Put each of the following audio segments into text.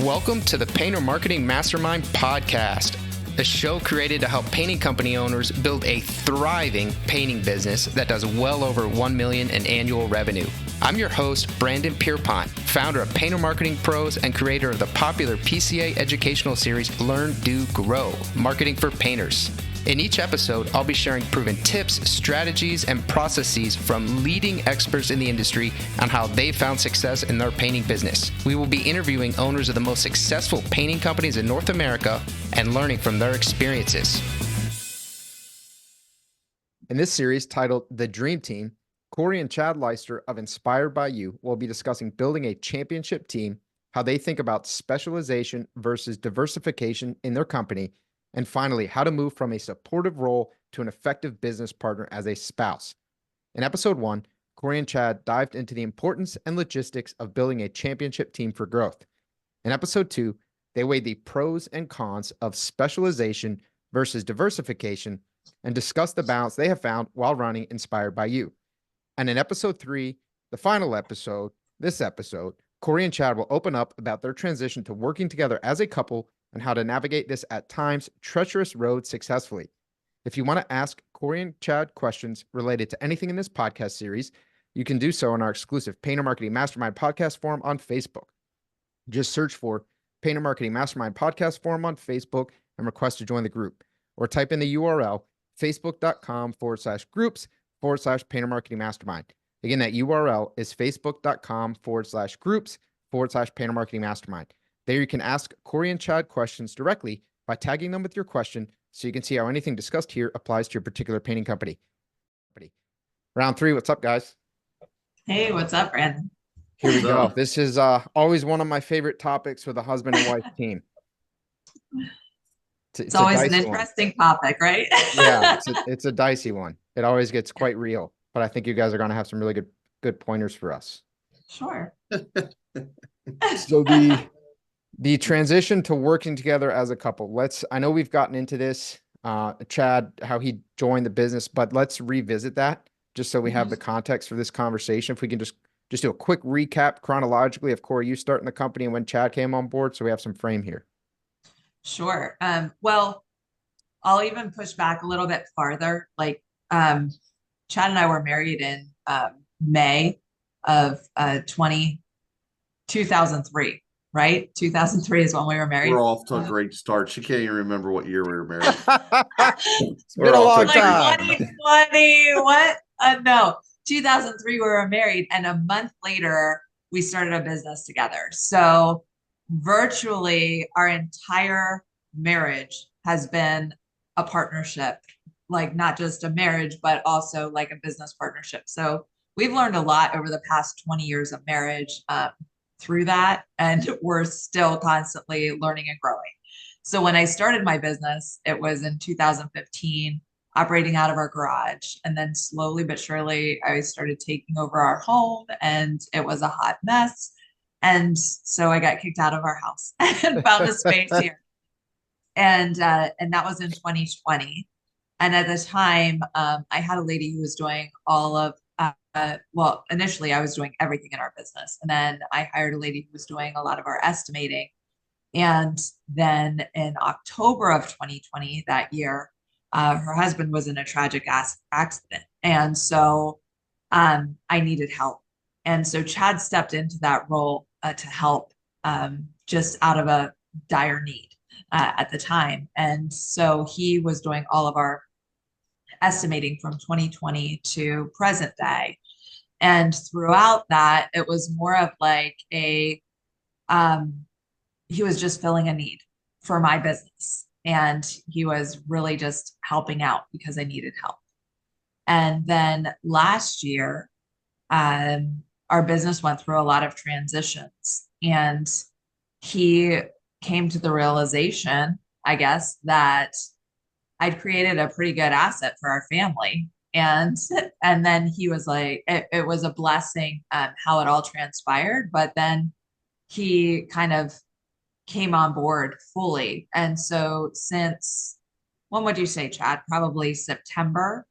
Welcome to the Painter Marketing Mastermind podcast, a show created to help painting company owners build a thriving painting business that does well over $1 million in annual revenue. I'm your host, Brandon Pierpont, founder of Painter Marketing Pros and creator of the popular PCA educational series, Learn, Do, Grow, Marketing for Painters. In each episode, I'll be sharing proven tips, strategies, and processes from leading experts in the industry on how they found success in their painting business. We will be interviewing owners of the most successful painting companies in North America and learning from their experiences. In this series titled The Dream Team, Corrie and Chad Leister of Inspired by You will be discussing building a championship team, how they think about specialization versus diversification in their company, and finally, how to move from a supportive role to an effective business partner as a spouse. In episode 1, Corrie and Chad dived into the importance and logistics of building a championship team for growth. In episode 2, they weighed the pros and cons of specialization versus diversification and discussed the balance they have found while running Inspired by You. And in episode 3, the final episode, this episode, Corrie and Chad will open up about their transition to working together as a couple and how to navigate this at times treacherous road successfully. If you want to ask Corrie and Chad questions related to anything in this podcast series, you can do so in our exclusive Painter Marketing Mastermind podcast forum on Facebook. Just search for Painter Marketing Mastermind podcast forum on Facebook and request to join the group, or type in the URL facebook.com/groups/Painter Marketing Mastermind. Again, that URL is facebook.com/groups/Painter Marketing Mastermind. There you can ask Corrie and Chad questions directly by tagging them with your question so you can see how anything discussed here applies to your particular painting company. Round 3, what's up, guys? Hey, what's up, Brandon? Here we go. This is always one of my favorite topics for the husband and wife team. It's always an interesting topic, right? Yeah, it's a dicey one. It always gets quite real, but I think you guys are going to have some really good pointers for us. Sure. So the transition to working together as a couple. I know we've gotten into this, Chad, how he joined the business, but let's revisit that just so we have the context for this conversation. If we can just do a quick recap chronologically of Corrie, you starting the company and when Chad came on board, so we have some frame here. Sure. Well, I'll even push back a little bit farther. Like, Chad and I were married in May of 2003. Right? 2003 is when we were married. We're off to a great start. She can't even remember what year we were married. It's been a long time. 2020, what? No, 2003 we were married, and a month later we started a business together. So virtually our entire marriage has been a partnership, like not just a marriage, but also like a business partnership. So we've learned a lot over the past 20 years of marriage. Through that, and we're still constantly learning and growing. So when I started my business, it was in 2015, operating out of our garage. And then slowly but surely, I started taking over our home, and it was a hot mess. And so I got kicked out of our house and found a space here. And that was in 2020. And at the time, I had a lady who was doing all of well, initially I was doing everything in our business. And then I hired a lady who was doing a lot of our estimating. And then in October of 2020, that year, her husband was in a tragic accident. And so I needed help. And so Chad stepped into that role to help just out of a dire need at the time. And so he was doing all of our estimating from 2020 to present day. And throughout that, it was more of like he was just filling a need for my business. And he was really just helping out because I needed help. And then last year, our business went through a lot of transitions, and he came to the realization, I guess, that I'd created a pretty good asset for our family. And then he was like, it was a blessing how it all transpired. But then he kind of came on board fully. And so since, when would you say, Chad? Probably September.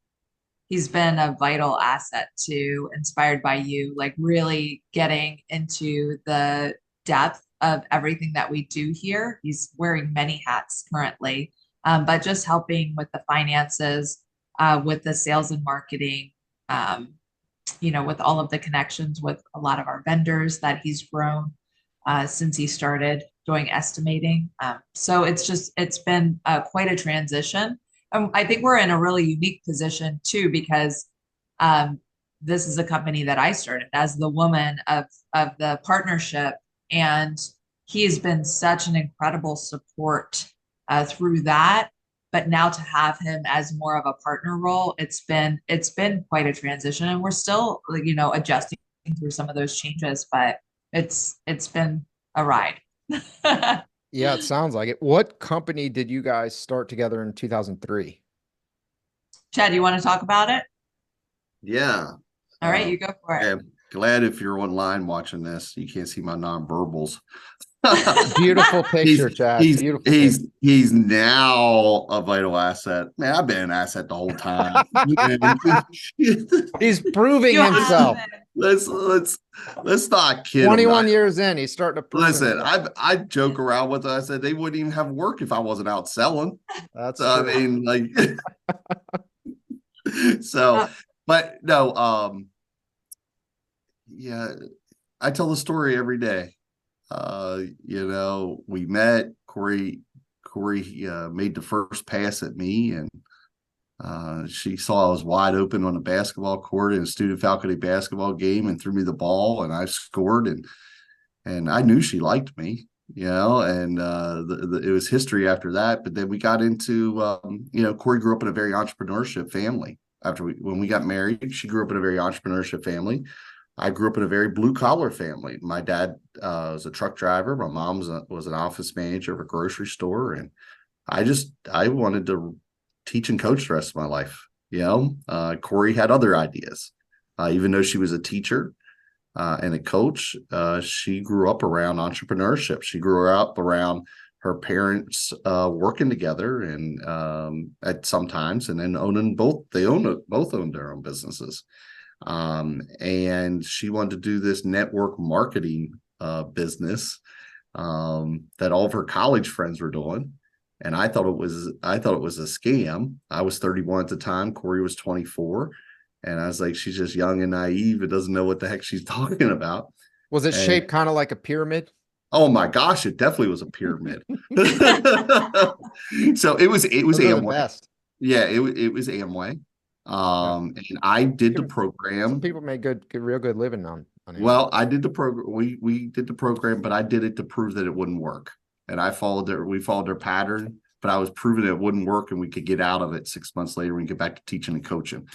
He's been a vital asset to Inspired by You, like really getting into the depth of everything that we do here. He's wearing many hats currently, but just helping with the finances, with the sales and marketing, with all of the connections with a lot of our vendors that he's grown since he started doing estimating. So it's been quite a transition. I think we're in a really unique position too, because this is a company that I started as the woman of the partnership, and he has been such an incredible support through that. But now to have him as more of a partner role, it's been quite a transition, and we're still adjusting through some of those changes, but it's been a ride. Yeah, it sounds like it. What company did you guys start together in 2003? Chad, you want to talk about it? Yeah. All right, you go for it. I'm glad if you're online watching this, you can't see my nonverbals. Beautiful picture, Chad. Beautiful. He's now a vital asset. Man, I've been an asset the whole time. He's proving himself. Let's not kid 21 years in, he's starting to prove Listen, himself. I joke around with it. I said they wouldn't even have work if I wasn't out selling. That's so, true. I mean, like, so, but no, yeah, I tell the story every day. We met. Corrie made the first pass at me, and she saw I was wide open on a basketball court in a student faculty basketball game and threw me the ball, and I scored, and I knew she liked me, and it was history after that. But then we got into, Corrie grew up in a very entrepreneurship family. When we got married, she grew up in a very entrepreneurship family. I grew up in a very blue collar family. My dad was a truck driver. My mom was an office manager of a grocery store. And I wanted to teach and coach the rest of my life. Corrie had other ideas. Even though she was a teacher and a coach, she grew up around entrepreneurship. She grew up around her parents working together and at sometimes, and then both owned their own businesses. And she wanted to do this network marketing business that all of her college friends were doing. And I thought it was a scam. I was 31 at the time. Corrie was 24. And I was like, she's just young and naive. It doesn't know what the heck she's talking about. Was it shaped kind of like a pyramid? Oh my gosh, it definitely was a pyramid. So it was Amway. Yeah, it was Amway. And I did the program. Some people made real good living on it. Well, I did the program. We did the program, but I did it to prove that it wouldn't work. And we followed their pattern, but I was proving it wouldn't work and we could get out of it 6 months later and get back to teaching and coaching.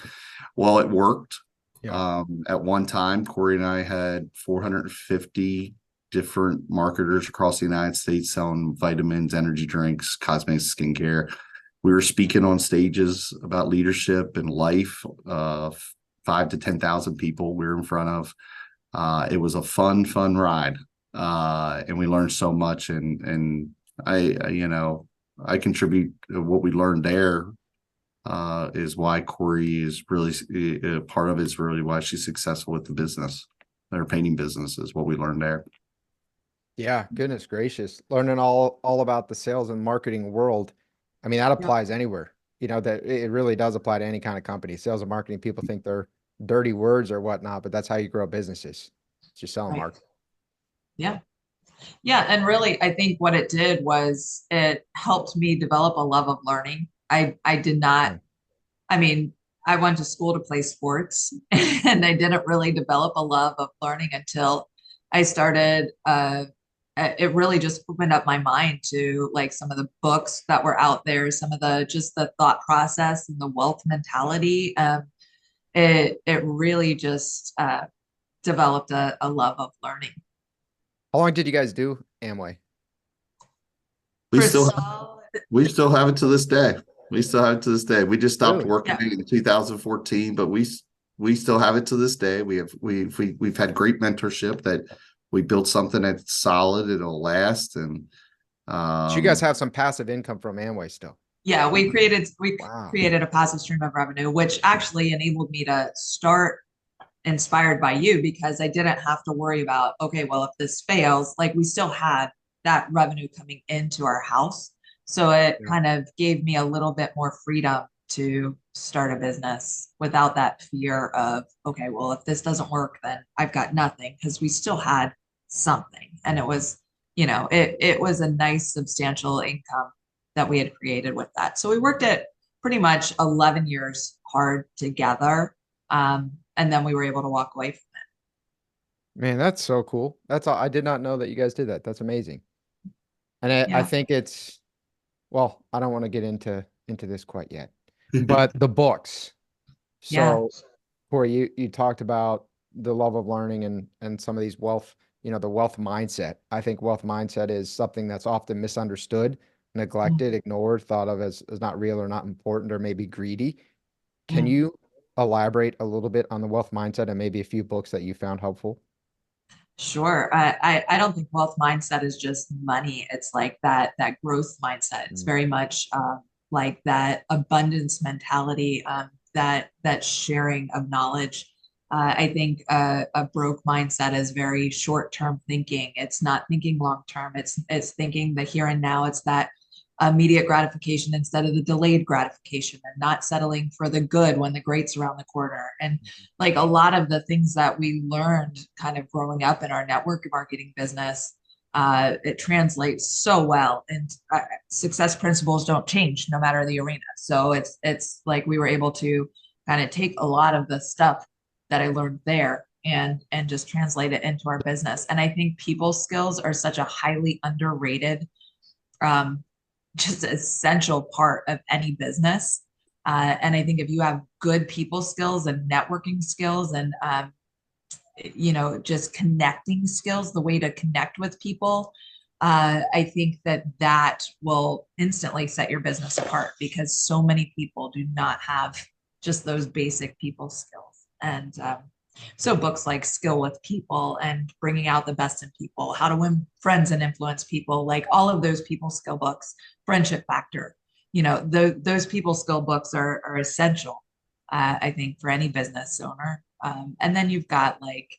Well, it worked. Yeah. At one time, Corrie and I had 450 different marketers across the United States selling vitamins, energy drinks, cosmetics, skincare. We were speaking on stages about leadership and life, 5,000 to 10,000 people we were in front of. It was a fun ride. And we learned so much. And I contribute what we learned there, is why Corrie is really part of it is really why she's successful with the business. Her painting business is what we learned there. Yeah. Goodness gracious. Learning all about the sales and marketing world. I mean, that applies anywhere, that it really does apply to any kind of company. Sales and marketing, people think they're dirty words or whatnot, but that's how you grow businesses. It's just selling marketing. Yeah. Yeah. And really, I think what it did was it helped me develop a love of learning. I did not, I mean, I went to school to play sports and I didn't really develop a love of learning until I started, it really just opened up my mind to like some of the books that were out there, some of just the thought process and the wealth mentality. It really just developed a love of learning. How long did you guys do Amway? We still have it to this day. We just stopped working in 2014, but we still have it to this day. We've had great mentorship that we built something that's solid, it'll last. And so you guys have some passive income from Amway still. Yeah, we created a passive stream of revenue, which actually enabled me to start inspired by you because I didn't have to worry about, okay, well, if this fails, like we still had that revenue coming into our house. So it Yeah. kind of gave me a little bit more freedom to start a business without that fear of, okay, well, if this doesn't work, then I've got nothing, because we still had something. And it was, it was a nice substantial income that we had created with that. So we worked it pretty much 11 years hard together. And then we were able to walk away from Man, that's so cool. That's all. I did not know that you guys did that. That's amazing. And I Yeah. think it's, well, I don't want to get into this quite yet, but the books. Yeah. So, Corey, you talked about the love of learning and some of these wealth, the wealth mindset. I think wealth mindset is something that's often misunderstood, neglected, ignored, thought of as not real or not important or maybe greedy. Can Mm. you elaborate a little bit on the wealth mindset and maybe a few books that you found helpful? Sure. I don't think wealth mindset is just money. It's like that growth mindset. It's Mm. very much like that abundance mentality, that sharing of knowledge. I think a broke mindset is very short-term thinking. It's not thinking long-term. It's thinking the here and now. It's that immediate gratification instead of the delayed gratification, and not settling for the good when the great's around the corner. And like a lot of the things that we learned kind of growing up in our network marketing business, it translates so well. And success principles don't change no matter the arena. So it's like we were able to kind of take a lot of the stuff that I learned there and just translate it into our business. And I think people skills are such a highly underrated, um, just essential part of any business. And I think if you have good people skills and networking skills and, just connecting skills, the way to connect with people, I think that will instantly set your business apart, because so many people do not have just those basic people skills. And so books like Skill with People and Bringing Out the Best in People, How to Win Friends and Influence People, like all of those people skill books, Friendship Factor, those people skill books are essential, I think, for any business owner. And then you've got like,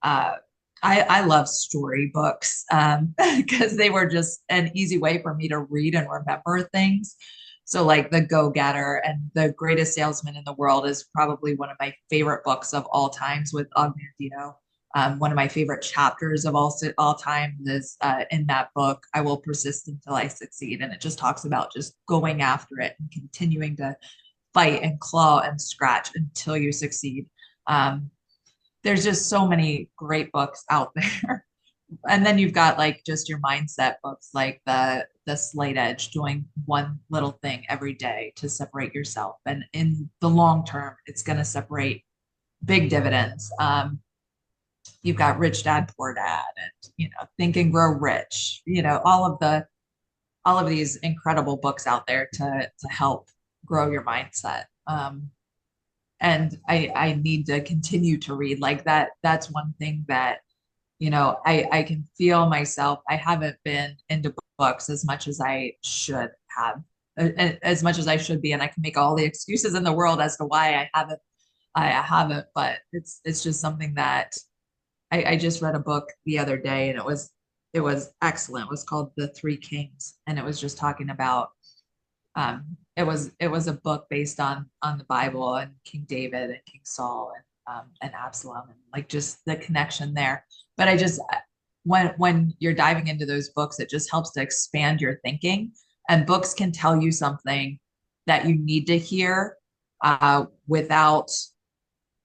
uh, I love storybooks, because they were just an easy way for me to read and remember things. So like The Go-Getter and The Greatest Salesman in the World is probably one of my favorite books of all times, with Og Mandino. One of my favorite chapters of all time is in that book, I Will Persist Until I Succeed. And it just talks about just going after it and continuing to fight and claw and scratch until you succeed. There's just so many great books out there. And then you've got like just your mindset books, like the Slate Edge, doing one little thing every day to separate yourself. And in the long term, it's going to separate big dividends. You've got Rich Dad Poor Dad, and Think and Grow Rich. All of these incredible books out there to help grow your mindset. And I need to continue to read like that. That's one thing that, I can feel myself. I haven't been into books as much as I should have, as much as I should be. And I can make all the excuses in the world as to why I haven't, but it's just something that I just read a book the other day, and it was excellent. It was called The Three Kings. And it was just talking about, it was a book based on the Bible and King David and King Saul and Absalom, and like just the connection there. But when you're diving into those books, it just helps to expand your thinking. And books can tell you something that you need to hear, without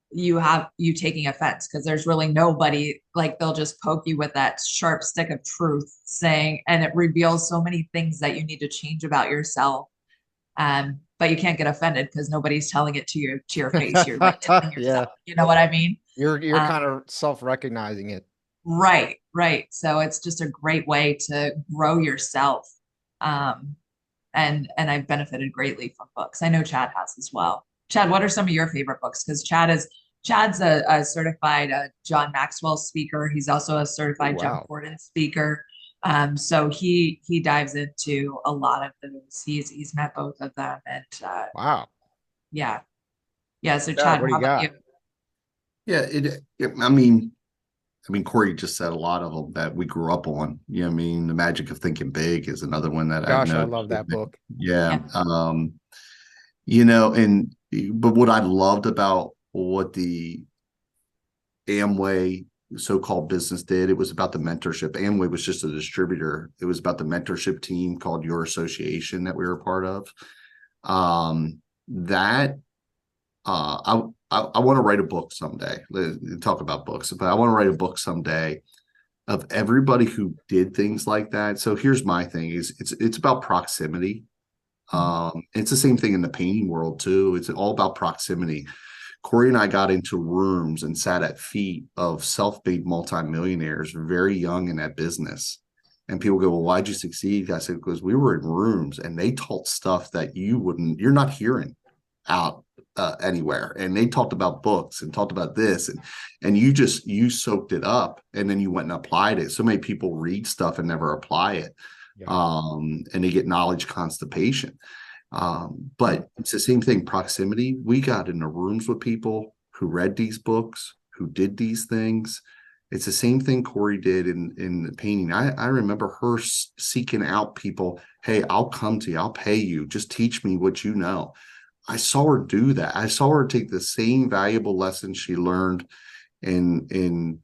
you taking offense, because there's really nobody, like they'll just poke you with that sharp stick of truth, saying, and it reveals so many things that you need to change about yourself. But you can't get offended because nobody's telling it to your face. You're like telling Yeah. yourself. You know what I mean? You're kind of self-recognizing it. Right, right. So it's just a great way to grow yourself. And I've benefited greatly from books. I know Chad has as well. Chad, what are some of your favorite books? Because Chad's a certified John Maxwell speaker. He's also a certified Jeff Wow. Gordon speaker. So he dives into a lot of those. He's met both of them, and Wow. yeah, yeah. So Chad, Chad, what do how you about got? you? Yeah, I mean, Corey just said a lot of them that we grew up on. You know, what I mean, The Magic of Thinking Big is another one that I've Gosh, I noticed. love that book. Yeah. Yeah. You know, but what I loved about what the Amway so-called business did, it was about the mentorship. Amway was just a distributor. It was about the mentorship team called Your Association that we were a part of. That I want to write a book someday. Talk about books, but I want to write a book someday of everybody who did things like that. So here's my thing: is it's about proximity. It's the same thing in the painting world too. It's all about proximity. Corey and I got into rooms and sat at feet of self-made multimillionaires very young in that business. And people go, well, why'd you succeed? I said, because we were in rooms and they taught stuff that you're not hearing out anywhere. And they talked about books and talked about this, and you soaked it up, and then you went and applied it. So many people read stuff and never apply it. Yeah. And they get knowledge constipation. But it's the same thing, proximity. We got in the rooms with people who read these books, who did these things. It's the same thing Corey did in the painting. I remember her seeking out people. Hey, I'll come to you. I'll pay you. Just teach me what you know. I saw her do that. I saw her take the same valuable lessons she learned in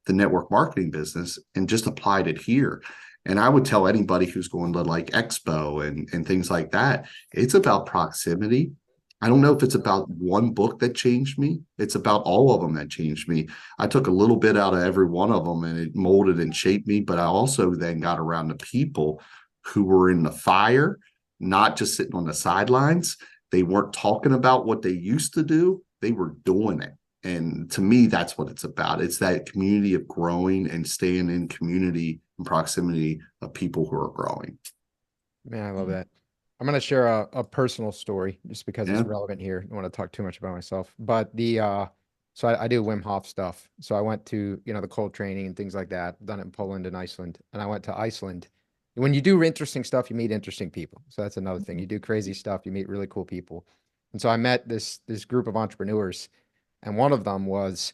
the network marketing business and just applied it here. And I would tell anybody who's going to like Expo and things like that, it's about proximity. I don't know if it's about one book that changed me. It's about all of them that changed me. I took a little bit out of every one of them and it molded and shaped me. But I also then got around the people who were in the fire, not just sitting on the sidelines. They weren't talking about what they used to do. They were doing it. And to me, that's what it's about. It's that community of growing and staying in community and proximity of people who are growing. Man, I love that. I'm going to share a personal story just because Yeah. it's relevant here. I don't want to talk too much about myself, but so I do Wim Hof stuff. So I went to, the cold training and things like that, done it in Poland and Iceland. And I went to Iceland. When you do interesting stuff, you meet interesting people. So that's another thing. You do crazy stuff, you meet really cool people. And so I met this group of entrepreneurs, and one of them was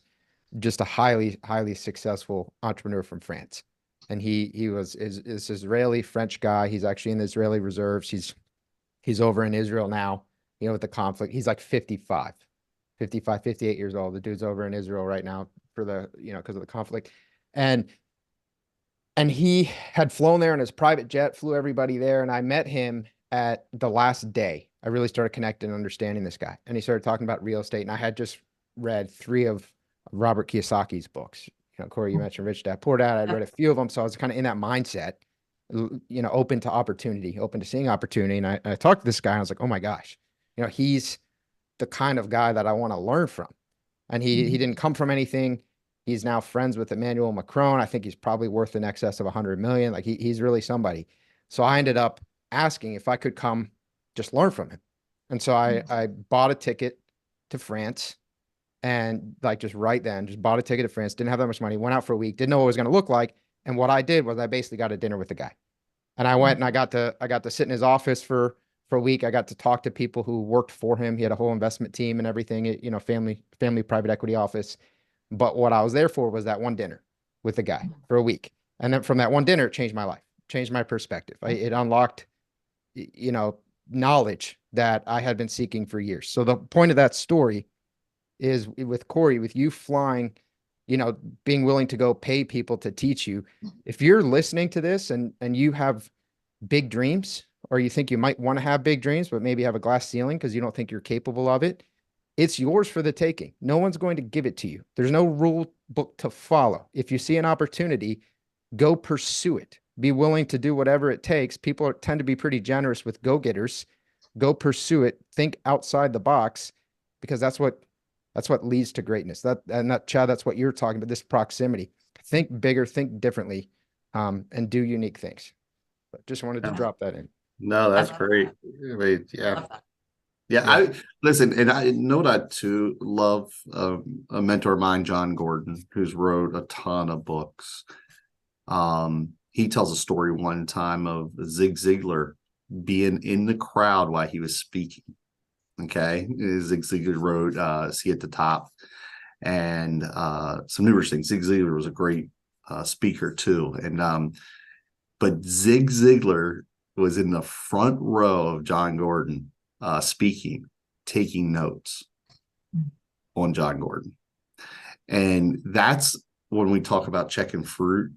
just a highly successful entrepreneur from France. And he was this Israeli French guy. He's actually in the Israeli reserves. He's over in Israel now, with the conflict. He's like 55, 58 years old. The dude's over in Israel right now for because of the conflict. And he had flown there in his private jet, flew everybody there. And I met him at the last day. I really started connecting and understanding this guy. And he started talking about real estate. And I had just read 3 of Robert Kiyosaki's books. Corey, you mentioned Rich Dad Poor Dad. I'd read a few of them. So I was kind of in that mindset, open to opportunity, open to seeing opportunity. And I talked to this guy and I was like, oh my gosh, he's the kind of guy that I want to learn from. And he didn't come from anything. He's now friends with Emmanuel Macron. I think he's probably worth in excess of 100 million. Like he's really somebody. So I ended up asking if I could come just learn from him. And so I bought a ticket to France, and like just right then, just bought a ticket to France, didn't have that much money, went out for a week, didn't know what it was going to look like. And what I did was I basically got a dinner with the guy. And I went and I got to sit in his office for a week. I got to talk to people who worked for him. He had a whole investment team and everything, family private equity office. But what I was there for was that one dinner with the guy for a week. And then from that one dinner, it changed my life, changed my perspective. It unlocked, knowledge that I had been seeking for years. So the point of that story is with Corey, with you flying, being willing to go pay people to teach you. If you're listening to this and you have big dreams, or you think you might want to have big dreams, but maybe have a glass ceiling because you don't think you're capable of it, it's yours for the taking. No one's going to give it to you. There's no rule book to follow. If you see an opportunity, go pursue it. Be willing to do whatever it takes. People tend to be pretty generous with go-getters. Go pursue it. Think outside the box, because that's what leads to greatness. Chad, that's what you're talking about, this proximity. Think bigger, think differently, and do unique things. But just wanted to drop that in. No, that's great. I mean, yeah. Yeah, Yeah. I listen, and I know that too. Love a mentor of mine, John Gordon, who's wrote a ton of books. He tells a story one time of Zig Ziglar being in the crowd while he was speaking. Okay, Zig Ziglar wrote "See at the Top," and some newer things. Zig Ziglar was a great speaker too. And but Zig Ziglar was in the front row of John Gordon speaking, taking notes on John Gordon. And that's when we talk about checking fruit,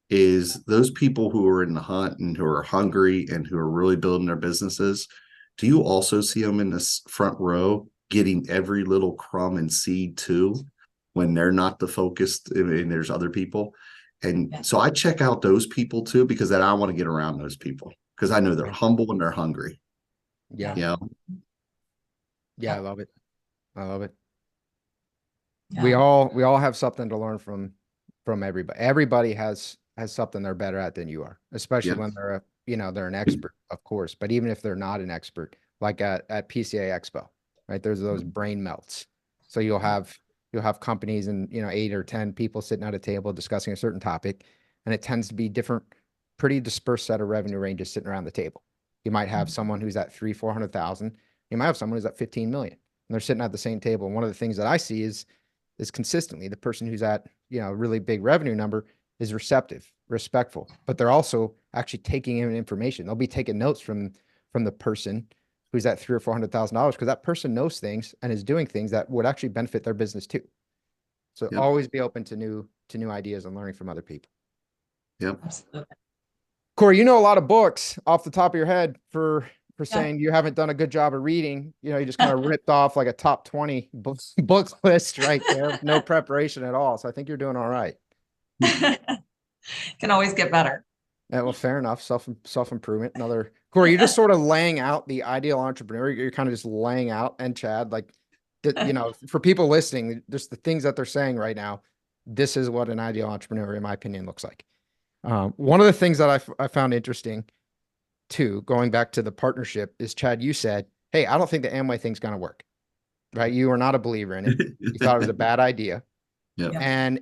is those people who are in the hunt and who are hungry and who are really building their businesses. Do you also see them in this front row getting every little crumb and seed too, when they're not the focused and there's other people? And so I check out those people too, because then I want to get around those people, because I know they're humble and they're hungry. Yeah. You know? Yeah. I love it. I love it. Yeah. We all have something to learn from everybody. Everybody has something they're better at than you are, especially when they're they're an expert, of course. But even if they're not an expert, like at PCA Expo, right? There's those brain melts. So you'll have companies and 8 or 10 people sitting at a table discussing a certain topic, and it tends to be different, pretty dispersed set of revenue ranges sitting around the table. You might have someone who's at 300,000-400,000. You might have someone who's at 15 million, and they're sitting at the same table. And one of the things that I see is consistently the person who's at a really big revenue number is receptive, respectful, but they're also actually taking in information. They'll be taking notes from the person who's at $300,000 or $400,000, because that person knows things and is doing things that would actually benefit their business too. So always be open to new ideas and learning from other people. Yep. Absolutely. Corey, you know a lot of books off the top of your head for saying you haven't done a good job of reading. You just kind of ripped off like a top 20 book list right there. No preparation at all. So I think you're doing all right. Can always get better. Yeah, well, fair enough. Self-improvement. Corey, you're just sort of laying out the ideal entrepreneur. You're kind of just laying out, and Chad, like, for people listening, just the things that they're saying right now, this is what an ideal entrepreneur, in my opinion, looks like. One of the things that I found interesting too, going back to the partnership, is, Chad, you said, hey, I don't think the Amway thing's going to work, right? You were not a believer in it. You thought it was a bad idea. Yep. And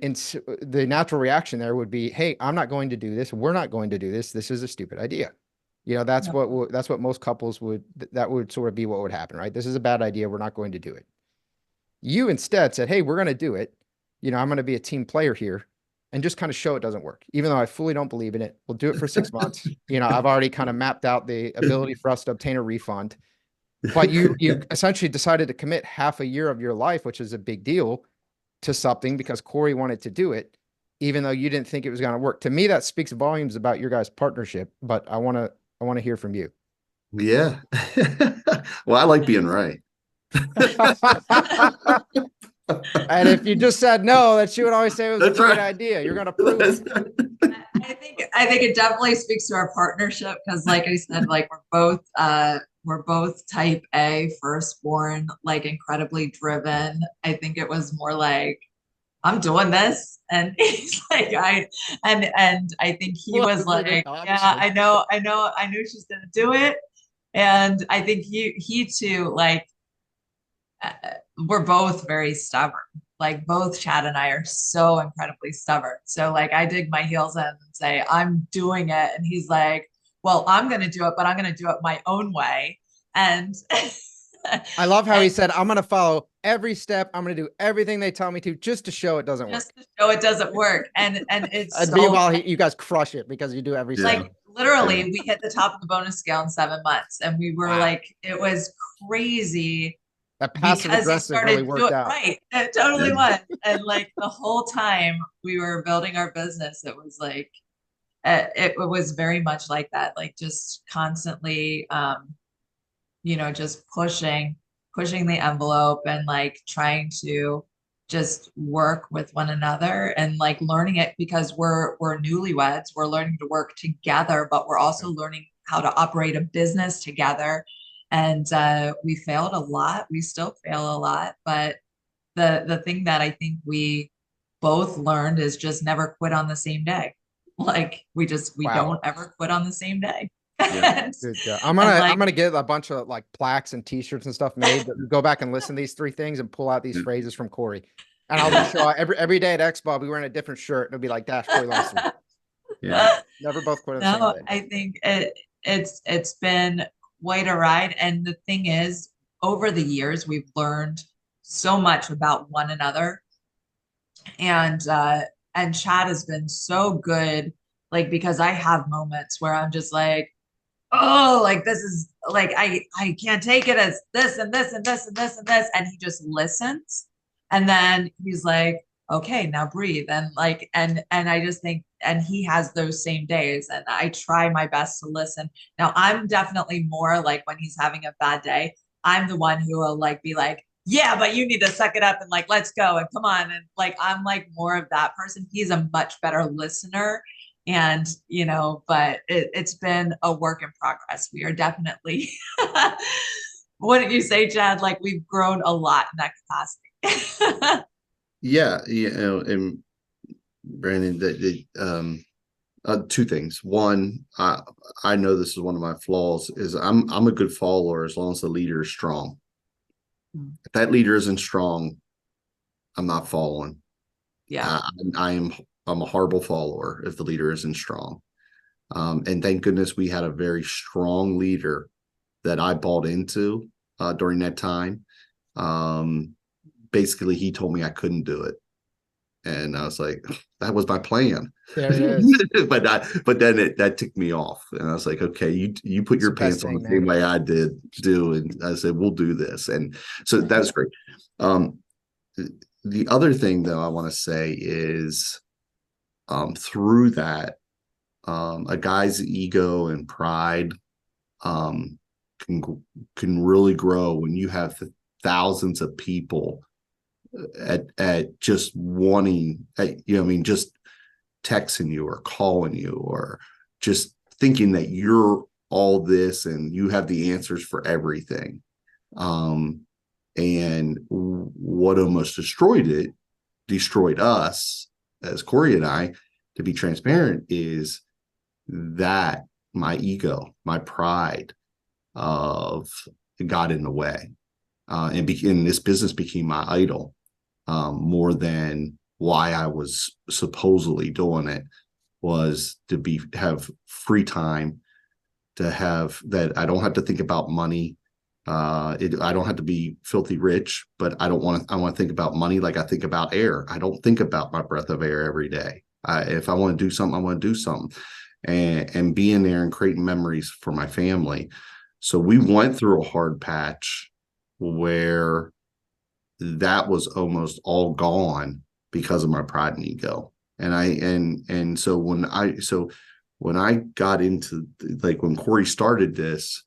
the natural reaction there would be, hey, I'm not going to do this. We're not going to do this. This is a stupid idea. That's what most couples that would sort of be what would happen, right? This is a bad idea. We're not going to do it. You instead said, hey, we're going to do it. I'm going to be a team player here and just kind of show it doesn't work. Even though I fully don't believe in it, we'll do it for 6 months. I've already kind of mapped out the ability for us to obtain a refund. But you essentially decided to commit half a year of your life, which is a big deal, to something because Corey wanted to do it, even though you didn't think it was going to work. To me, that speaks volumes about your guys' partnership, but I want to hear from you. Yeah. Well, I like being right. And if you just said no, that she would always say it was a great idea. You're going to prove it. I think it definitely speaks to our partnership, because like I said, like we're both type A, firstborn, like incredibly driven. I think it was more like, I'm doing this. And he's like, and I think he was like, yeah, I knew she's going to do it. And I think he too, like, we're both very stubborn. Like, both Chad and I are so incredibly stubborn. So like, I dig my heels in and say, I'm doing it. And he's like, well, I'm going to do it, but I'm going to do it my own way. And I love how he said, I'm going to follow every step. I'm going to do everything they tell me to, just to show it doesn't work. Just to show it doesn't work. And it's and meanwhile, you guys crush it because you do every step. Like, literally, we hit the top of the bonus scale in 7 months. And we were like, it was crazy. That passive aggressive really worked out. Right. It totally was. And like, the whole time we were building our business, it was like, it was very much like that. Like, just constantly, just pushing the envelope and like trying to just work with one another and like learning it, because we're newlyweds. We're learning to work together, but we're also learning how to operate a business together. And we failed a lot. We still fail a lot. But the thing that I think we both learned is just never quit on the same day. Like, we don't ever quit on the same day. Yeah. Good job. I'm gonna get a bunch of like plaques and t-shirts and stuff made that go back and listen to these 3 things and pull out these phrases from Corey. And I'll just show every day at Expo, I'll be wearing a different shirt. It'll be like Dash Corey Leister. Yeah. Never both quit on the same day. I think it's been quite a ride. And the thing is, over the years, we've learned so much about one another. And Chad has been so good, like, because I have moments where I'm just like, oh, like this is like I can't take it as this and this and this and this and this. And he just listens. And then he's like, okay, now breathe. And like, and I just think, and he has those same days. And I try my best to listen. Now I'm definitely more like when he's having a bad day, I'm the one who will like be like, yeah, but you need to suck it up and like let's go and come on. And like I'm like more of that person. He's a much better listener. And but it's been a work in progress. We are definitely wouldn't you say, Chad, like we've grown a lot in that capacity. Yeah, and Brandon, two things. One, I know this is one of my flaws is I'm a good follower as long as the leader is strong. If that leader isn't strong, I'm not following. Yeah. I'm a horrible follower if the leader isn't strong. And thank goodness we had a very strong leader that I bought into during that time. Basically, he told me I couldn't do it. And I was like, that was my plan. There it is. but then that ticked me off. And I was like, okay, you put your pants on the same way I do. And I said, we'll do this. And so that was great. The other thing though I want to say is through that, a guy's ego and pride can really grow when you have thousands of people at just wanting, just texting you or calling you or just thinking that you're all this and you have the answers for everything. And what almost destroyed us as Corrie and I, to be transparent, is that my ego, my pride got in the way. And this business became my idol more than why I was supposedly doing it, was to have free time, to have that I don't have to think about money. I don't have to be filthy rich, but I want to think about money like I think about air. I don't think about my breath of air every day. If I want to do something, I want to do something, and being there and creating memories for my family. So we went through a hard patch where that was almost all gone because of my pride and ego. And so when I got into, like, when Corrie started this,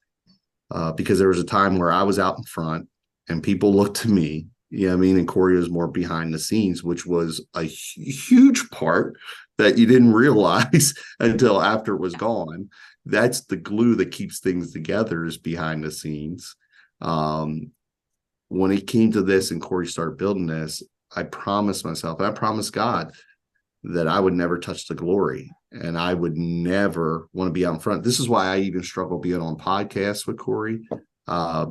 because there was a time where I was out in front and people looked to me, and Corrie was more behind the scenes, which was a huge part that you didn't realize until after it was gone. That's the glue that keeps things together, is behind the scenes. When it came to this and Corrie started building this, I promised myself, and I promised God, that I would never touch the glory and I would never want to be out in front. This is why I even struggle being on podcasts with Corrie,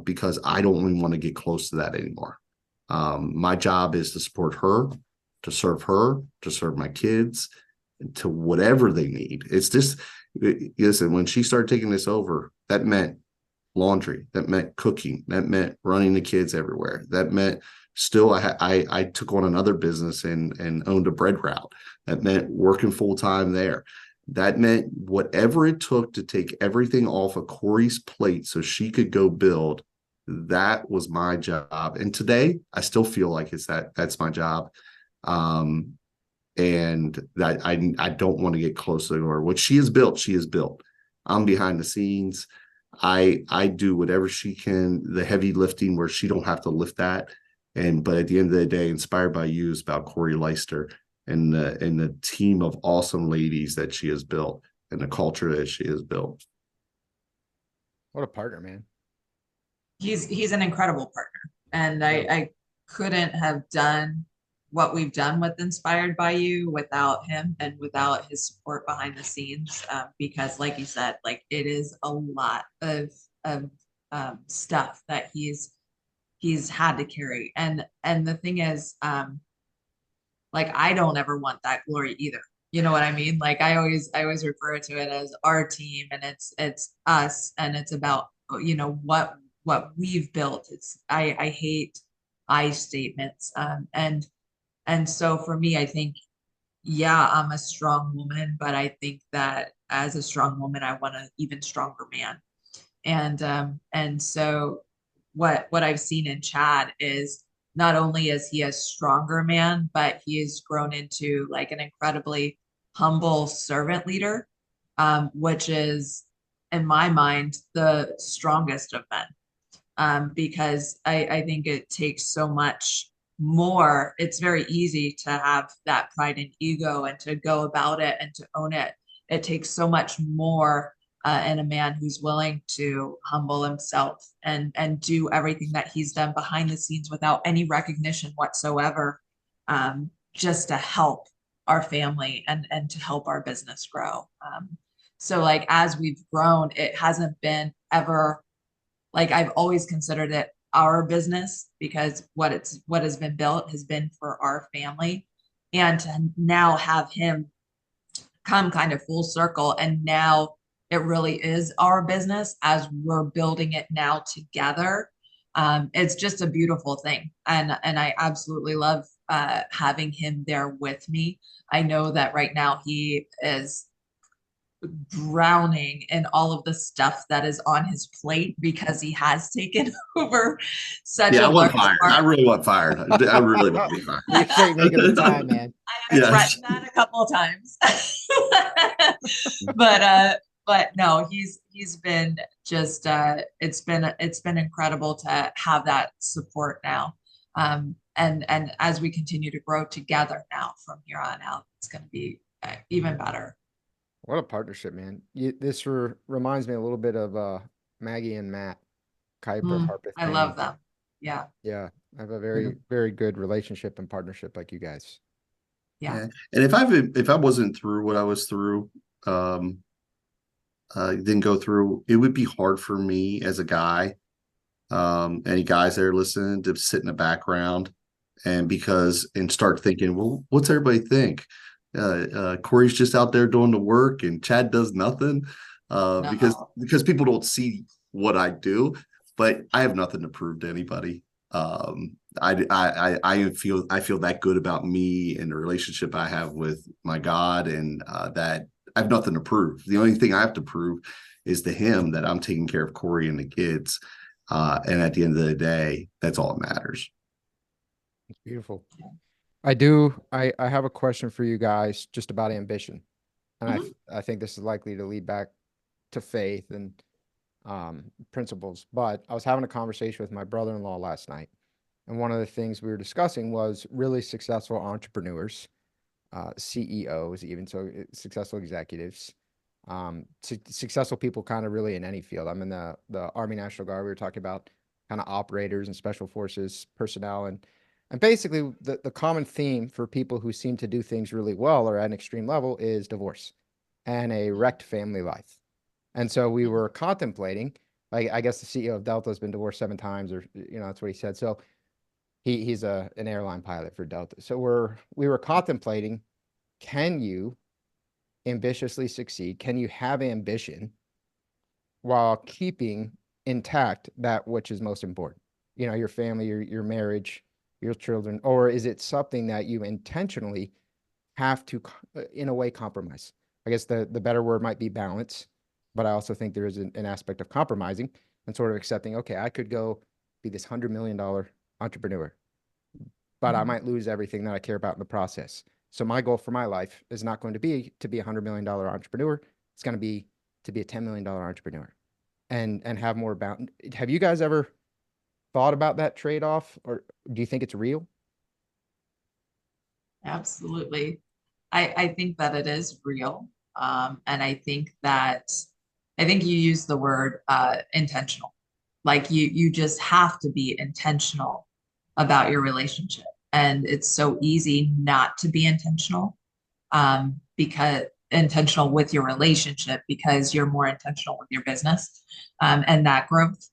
because I don't even want to get close to that anymore. My job is to support her, to serve my kids, to whatever they need. It's just, listen, when she started taking this over, that meant laundry, that meant cooking, that meant running the kids everywhere, that meant still I took on another business and owned a bread route. That meant working full time there. That meant whatever it took to take everything off of Corrie's plate so she could go build. That was my job. And today I still feel like that's my job. And that I don't want to get close to her. What she has built. I'm behind the scenes. I do whatever she can, the heavy lifting where she don't have to lift that. But at the end of the day, Inspired by You is about Corrie Leister and the team of awesome ladies that she has built and the culture that she has built. What a partner, man. He's an incredible partner. And I couldn't have done what we've done with Inspired by You without him and without his support behind the scenes. Because like you said, like it is a lot of stuff that he's had to carry. And the thing is, like, I don't ever want that glory either. You know what I mean? Like I always refer to it as our team, and it's us, and it's about, what we've built. I hate I statements. And And so for me, I think, yeah, I'm a strong woman, but I think that as a strong woman, I want an even stronger man. And so what I've seen in Chad is not only is he a stronger man, but he has grown into like an incredibly humble servant leader, which is in my mind the strongest of men, because I think it takes so much more. It's very easy to have that pride and ego and to go about it and to own it. It takes so much more in a man who's willing to humble himself and do everything that he's done behind the scenes without any recognition whatsoever, just to help our family and to help our business grow. So like as we've grown, it hasn't been ever like I've always considered it our business because what has been built has been for our family. And to now have him come kind of full circle and now it really is our business as we're building it now together. It's just a beautiful thing. And I absolutely love having him there with me. I know that right now he is drowning in all of the stuff that is on his plate because he has taken over such Yeah, a I want large fired. part. I really want fired. I really want to be fired. Appreciate you making the time, man. I have Yes. threatened that a couple of times. But no, he's been just it's been incredible to have that support now. And as we continue to grow together now from here on out, it's going to be even better. What a partnership, man. This reminds me a little bit of Maggie and Matt, Kuiper, Harpeth, I Manning. love them. Yeah. Yeah, I have a very, very good relationship and partnership like you guys. Yeah. And if I wasn't through what I was through, didn't go through, it would be hard for me as a guy, any guys that are listening, to sit in the background and start thinking, well, what's everybody think? Corey's just out there doing the work and Chad does nothing, because people don't see what I do, but I have nothing to prove to anybody. I feel that good about me and the relationship I have with my God, and that I have nothing to prove. The only thing I have to prove is to him that I'm taking care of Corey and the kids. And at the end of the day, that's all that matters. It's beautiful. I have a question for you guys just about ambition. And I think this is likely to lead back to faith and principles. But I was having a conversation with my brother-in-law last night. And one of the things we were discussing was really successful entrepreneurs, CEOs, even so successful executives, successful people kind of really in any field. I'm in the Army National Guard. We were talking about kind of operators and special forces personnel. And basically the common theme for people who seem to do things really well or at an extreme level is divorce and a wrecked family life. And so we were contemplating, I guess the CEO of Delta has been divorced 7 times, or, that's what he said. So he's an airline pilot for Delta. So we were contemplating, can you ambitiously succeed? Can you have ambition while keeping intact that which is most important? Your family, your marriage, your children, or is it something that you intentionally have to, in a way, compromise? I guess the better word might be balance, but I also think there is an aspect of compromising and sort of accepting, okay, I could go be this $100 million entrepreneur, but I might lose everything that I care about in the process. So my goal for my life is not going to be a $100 million entrepreneur. It's going to be a $10 million entrepreneur and have more about. Have you guys ever thought about that trade-off, or do you think it's real? Absolutely. I think that it is real. And I think you use the word intentional. Like you just have to be intentional about your relationship. And it's so easy not to be intentional, because intentional with your relationship, because you're more intentional with your business, and that growth.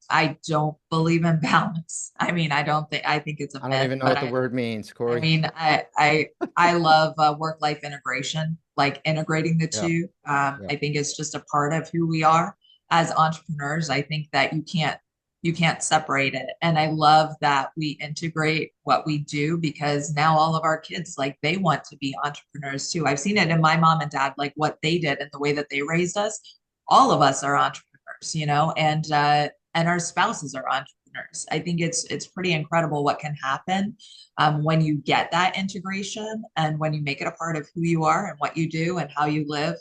I don't believe in balance. I mean, I think it's a myth. I don't even know what the word means, Corey. I mean, I love work-life integration, like integrating the two. I think it's just a part of who we are as entrepreneurs. I think that you can't You can't separate it. And I love that we integrate what we do, because now all of our kids, like, they want to be entrepreneurs too. I've seen it in my mom and dad, like what they did and the way that they raised us. All of us are entrepreneurs, and our spouses are entrepreneurs. I think it's pretty incredible what can happen when you get that integration and when you make it a part of who you are and what you do and how you live.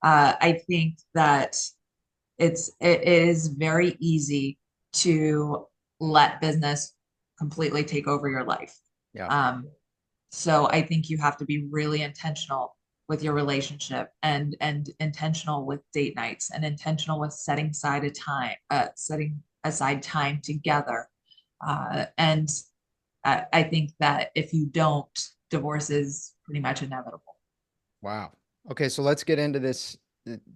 I think that it is very easy to let business completely take over your life. Yeah. So I think you have to be really intentional with your relationship, and intentional with date nights, and intentional with setting aside time together. And I think that if you don't, divorce is pretty much inevitable. Wow. Okay, so let's get into this.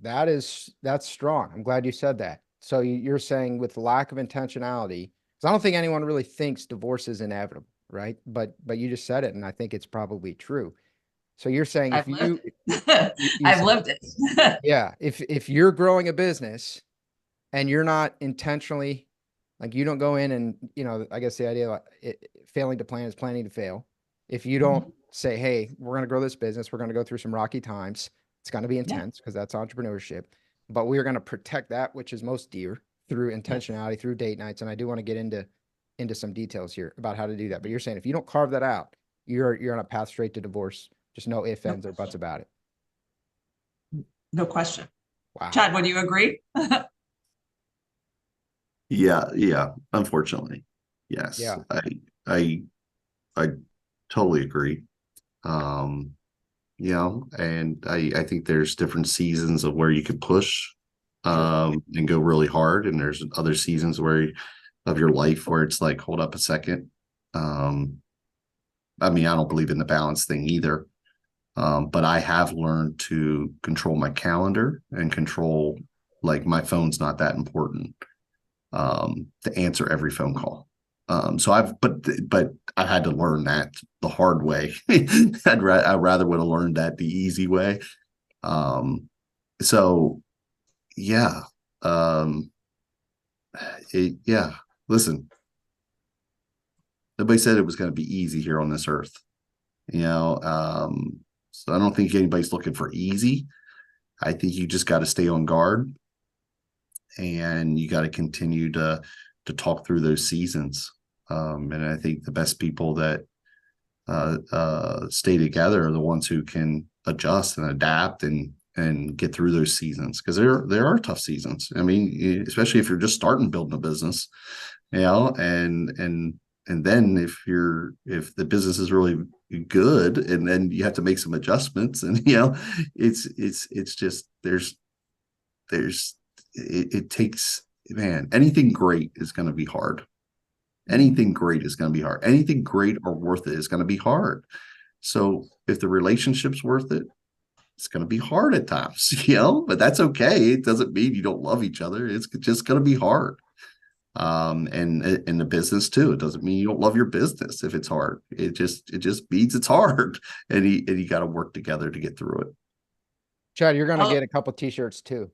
That's strong. I'm glad you said that. So you're saying with lack of intentionality, because I don't think anyone really thinks divorce is inevitable, right? But you just said it, and I think it's probably true. So you're saying if I've you, lived it. I've lived it. yeah, if you're growing a business and you're not intentionally, like, you don't go in and, I guess the idea of failing to plan is planning to fail. If you don't say, hey, we're going to grow this business, we're going to go through some rocky times. It's going to be intense because that's entrepreneurship, but we're going to protect that which is most dear through intentionality, through date nights. And I do want to get into some details here about how to do that. But you're saying if you don't carve that out, you're on a path straight to divorce. Just no ifs, ands, or buts about it. No question. Wow. Chad, would you agree? Yeah. Unfortunately, yes. Yeah. I totally agree. And I think there's different seasons of where you can push and go really hard, and there's other seasons of your life where it's like, hold up a second. I don't believe in the balance thing either. But I have learned to control my calendar and control, like, my phone's not that important to answer every phone call. But I had to learn that the hard way. I rather would have learned that the easy way. So yeah. Listen, nobody said it was going to be easy here on this earth, so I don't think anybody's looking for easy. I think you just got to stay on guard, and you got to continue to talk through those seasons. And I think the best people that stay together are the ones who can adjust and adapt and get through those seasons, because there are tough seasons. Especially if you're just starting building a business, and then if the business is really good, and then you have to make some adjustments, and it's just it takes, man, anything great is going to be hard. Anything great is going to be hard. Anything great or worth it is going to be hard. So if the relationship's worth it, it's going to be hard at times, but that's okay. It doesn't mean you don't love each other. It's just going to be hard. And in the business too, it doesn't mean you don't love your business if it's hard. It just means it's hard, and you got to work together to get through it. Chad, you're going to get a couple t-shirts too.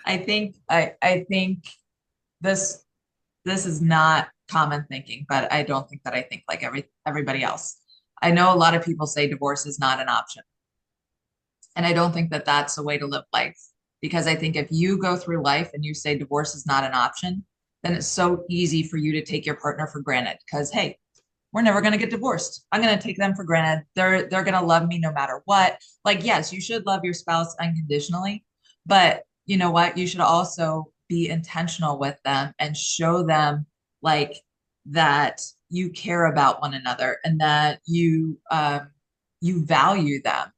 I think this is not common thinking, but I don't think that I think like everybody else. I know a lot of people say divorce is not an option, and I don't think that that's a way to live life. Because I think if you go through life and you say divorce is not an option, then it's so easy for you to take your partner for granted. Because, hey, we're never going to get divorced. I'm going to take them for granted. They're going to love me no matter what. Like, yes, you should love your spouse unconditionally, but you know what? You should also be intentional with them and show them, like, that you care about one another and that you value them.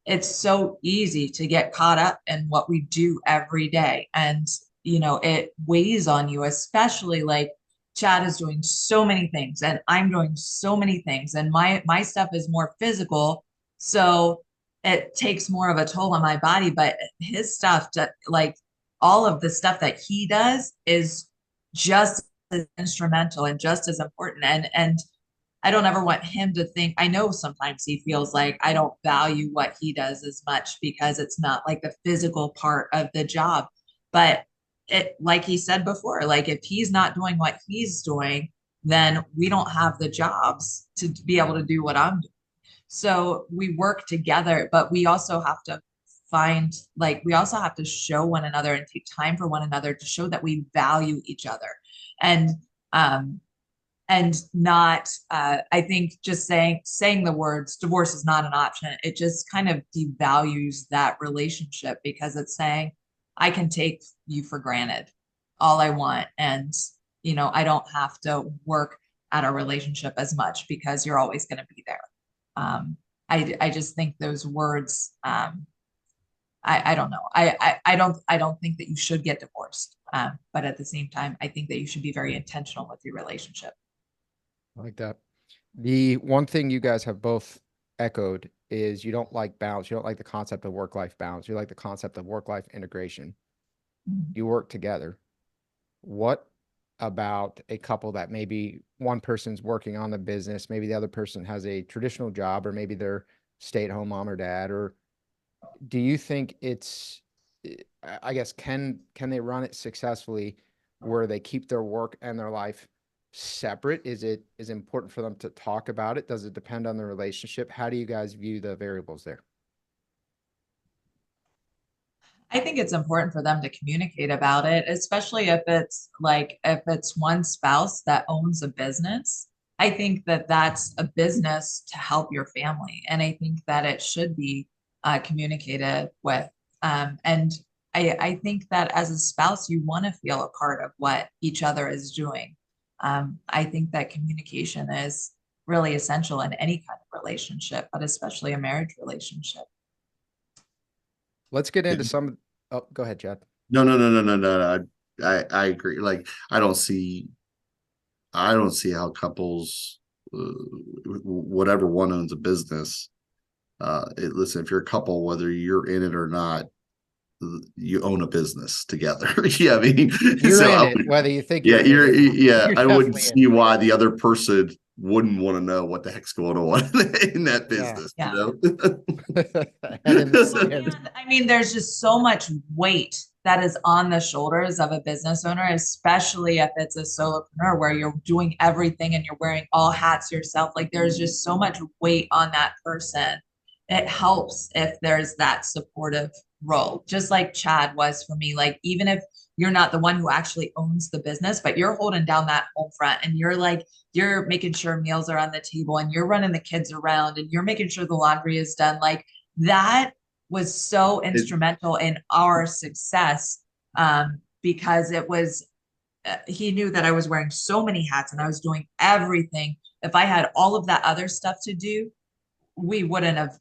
It's so easy to get caught up in what we do every day. And, it weighs on you, especially like Chad is doing so many things and I'm doing so many things, and my stuff is more physical. So it takes more of a toll on my body, but his stuff, like all of the stuff that he does, is just as instrumental and just as important. And I don't ever want him to think, I know sometimes he feels like I don't value what he does as much because it's not like the physical part of the job. But it, like he said before, like if he's not doing what he's doing, then we don't have the jobs to be able to do what I'm doing. So we work together, but we also have to find, like, we also have to show one another and take time for one another to show that we value each other. And, um, and not, I think just saying the words divorce is not an option. It just kind of devalues that relationship because it's saying, I can take you for granted all I want. And, you know, I don't have to work at our relationship as much because you're always going to be there. I just think those words, I don't know. I don't think that you should get divorced. But at the same time, I think that you should be very intentional with your relationship. I like that. The one thing you guys have both echoed is you don't like balance. You don't like the concept of work-life balance. You like the concept of work-life integration. You work together. What about a couple that maybe one person's working on the business, maybe the other person has a traditional job, or maybe they're stay-at-home mom or dad, or do you think it's, I guess, can they run it successfully where they keep their work and their life separate? Is it important for them to talk about it? Does it depend on the relationship? How do you guys view the variables there? I think it's important for them to communicate about it, especially if it's like if it's one spouse that owns a business. I think that that's a business to help your family, and I think that it should be communicated with. And I think that as a spouse, you want to feel a part of what each other is doing. I think that communication is really essential in any kind of relationship, but especially a marriage relationship. Let's get into some. Oh, go ahead, Chad. No. I agree. Like, I don't see how couples, whatever one owns a business, listen, if you're a couple, whether you're in it or not, you own a business together. Yeah, I mean, You're so in it, whether you think yeah, you're in it or not. yeah. You're I wouldn't definitely in see it. why the other person wouldn't want to know what the heck's going on in that Yeah. business, Yeah. you know? Head in the Well, sand. and I mean, there's just so much weight that is on the shoulders of a business owner, especially if it's a solopreneur where you're doing everything and you're wearing all hats yourself. Like there's just so much weight on that person. It helps if there's that supportive role, just like Chad was for me. Like, even if you're not the one who actually owns the business, but you're holding down that home front and you're like, you're making sure meals are on the table and you're running the kids around and you're making sure the laundry is done. Like, that was so instrumental in our success, because it was, he knew that I was wearing so many hats and I was doing everything. If I had all of that other stuff to do, we wouldn't have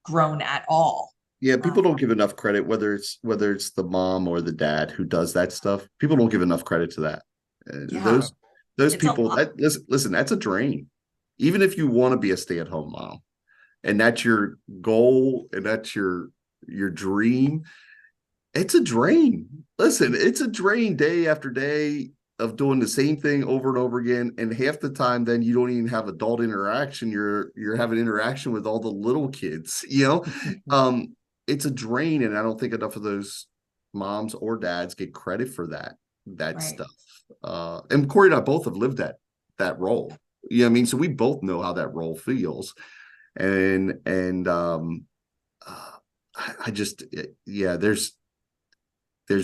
grown at all. Yeah, people don't give enough credit, whether it's the mom or the dad who does that stuff. People don't give enough credit to that. Yeah, Those it's a people, lot. listen, that's a drain. Even if you want to be a stay-at-home mom and that's your goal and that's your dream, it's a drain. Listen, it's a drain day after day of doing the same thing over and over again. And half the time, then you don't even have adult interaction. You're having interaction with all the little kids, you know? It's a drain, and I don't think enough of those moms or dads get credit for that Right. stuff. And Corey and I both have lived that role. You know what I mean? So we both know how that role feels. And I just, yeah, there's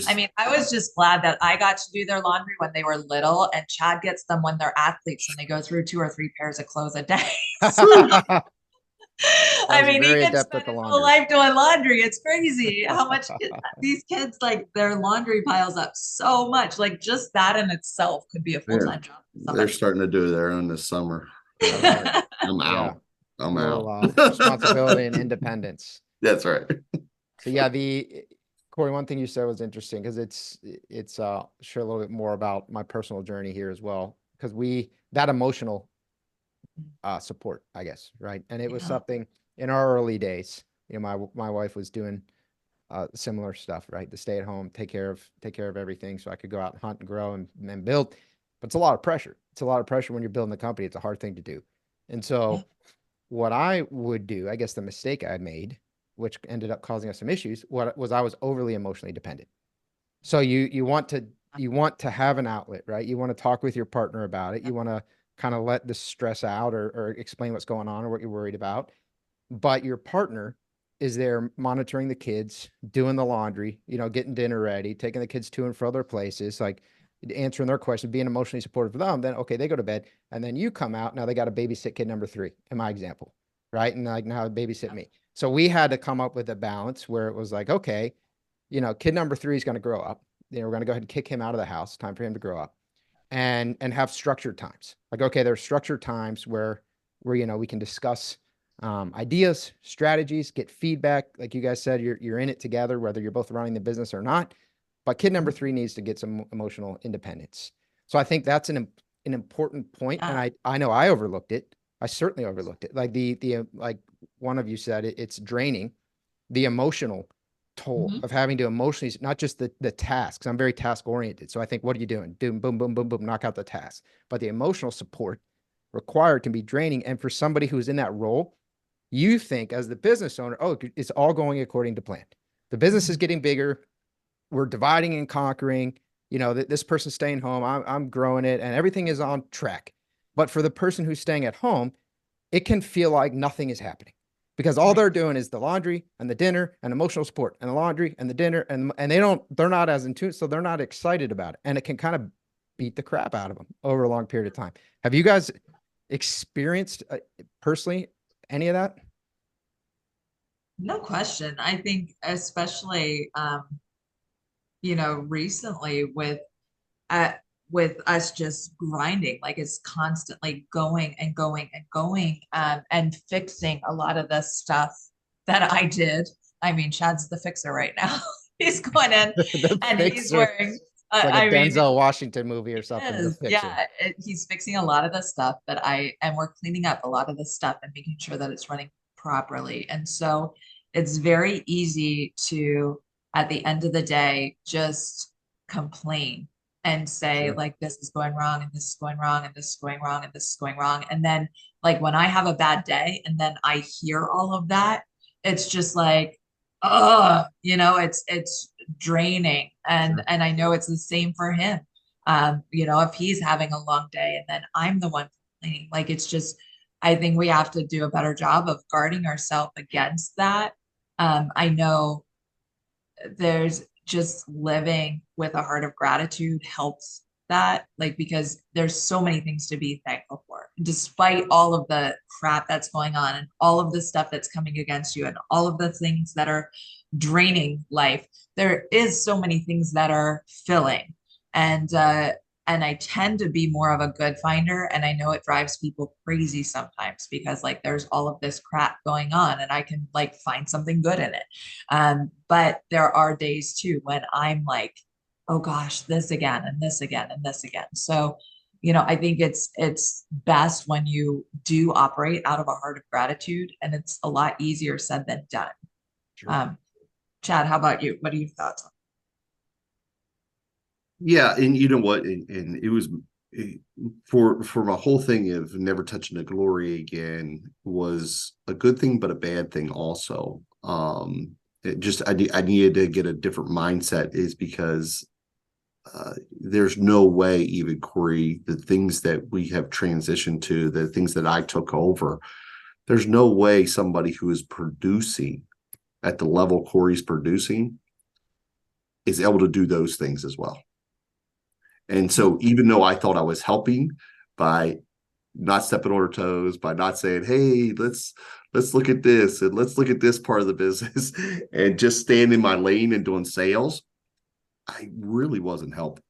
I mean, I was just glad that I got to do their laundry when they were little, and Chad gets them when they're athletes and they go through 2 or 3 pairs of clothes a day. I Guys are mean, he very can adept at spend the his whole laundry. life doing laundry. It's crazy how much these kids, like, their laundry piles up so much. Like, just that in itself could be a Yeah, full-time job for they're somebody. starting to do their own this summer. I love it. I'm Yeah. out. I'm Little out. responsibility and independence. That's right. So yeah, Corey, one thing you said was interesting because it's share a little bit more about my personal journey here as well, because that emotional support, I guess, right? And it was Yeah. something in our early days. You know, my wife was doing similar stuff, right? To stay at home, take care of everything, so I could go out and hunt and grow and build. But it's a lot of pressure. It's a lot of pressure when you're building a company. It's a hard thing to do. And so what I would do, I guess the mistake I made, which ended up causing us some issues, I was overly emotionally dependent. So you want to have an outlet, right? You want to talk with your partner about it. You want to kind of let the stress out or explain what's going on or what you're worried about. But your partner is there monitoring the kids, doing the laundry, getting dinner ready, taking the kids to and from other places, like answering their questions, being emotionally supportive for them. Then, okay, they go to bed. And then you come out. Now they got to babysit kid number 3, in my example, right? And like now babysit me. So we had to come up with a balance where it was like, okay, kid number 3 is going to grow up. We're going to go ahead and kick him out of the house. Time for him to grow up and have structured times. Like, okay, there's structured times where we can discuss ideas, strategies, get feedback. Like you guys said, you're in it together, whether you're both running the business or not. But kid number 3 needs to get some emotional independence. So I think that's an important point. And I know I overlooked it. I certainly overlooked it. Like like one of you said, it's draining. The emotional toll of having to emotionally, not just the tasks. I'm very task oriented. So I think, what are you doing? Boom, boom, boom, boom, boom, knock out the task. But the emotional support required can be draining. And for somebody who's in that role, you think as the business owner, oh, it's all going according to plan. The business is getting bigger. We're dividing and conquering. This person's staying home. I'm growing it, and everything is on track. But for the person who's staying at home, it can feel like nothing is happening because all they're doing is the laundry and the dinner and emotional support and the laundry and the dinner and they're not as in tune, so they're not excited about it, and it can kind of beat the crap out of them over a long period of time. Have you guys experienced personally any of that? No question. I think especially recently with us just grinding, like it's constantly going and going and going, and fixing a lot of the stuff that I did. I mean, Chad's the fixer right now. He's going in and he's wearing it's like a Denzel Washington movie or something. The Fixer. Yeah, he's fixing a lot of the stuff and we're cleaning up a lot of the stuff and making sure that it's running properly. And so it's very easy to, at the end of the day, just complain and say, like, this is going wrong and this is going wrong and this is going wrong and this is going wrong. And then like when I have a bad day and then I hear all of that, it's just like, it's draining. And I know it's the same for him. If he's having a long day and then I'm the one complaining, like it's just, I think we have to do a better job of guarding ourselves against that. I know there's just living with a heart of gratitude helps that, like, because there's so many things to be thankful for, despite all of the crap that's going on and all of the stuff that's coming against you and all of the things that are draining life. There is so many things that are filling. And I tend to be more of a good finder. And I know it drives people crazy sometimes because like there's all of this crap going on and I can like find something good in it. But there are days too when I'm like, oh gosh, this again and this again and this again. So, I think it's best when you do operate out of a heart of gratitude, and it's a lot easier said than done. Sure. Chad, how about you? What are your thoughts on? Yeah, and you know what? And it was for my whole thing of never touching the glory again was a good thing, but a bad thing also. I needed to get a different mindset, is because there's no way, even Corey, the things that we have transitioned to, the things that I took over, there's no way somebody who is producing at the level Corey's producing is able to do those things as well. And so even though I thought I was helping by not stepping on her toes, by not saying, hey, let's look at this and let's look at this part of the business and just staying in my lane and doing sales, I really wasn't helping.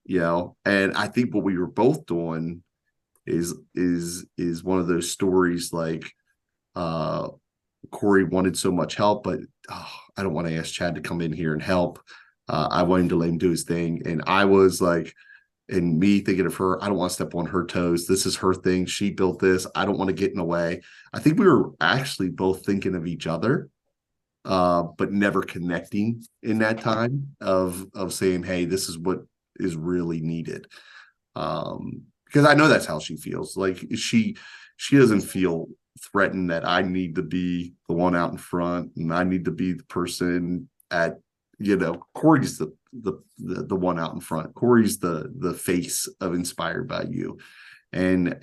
And I think what we were both doing is one of those stories like Corey wanted so much help, but I don't want to ask Chad to come in here and help. I wanted to let him do his thing. And I was like, and me thinking of her, I don't want to step on her toes. This is her thing. She built this. I don't want to get in the way. I think we were actually both thinking of each other, but never connecting in that time of saying, hey, this is what is really needed. Because I know that's how she feels. Like she doesn't feel threatened that I need to be the one out in front and I need to be the person at, Corey's the the one out in front. Corrie's the face of Inspired by You. And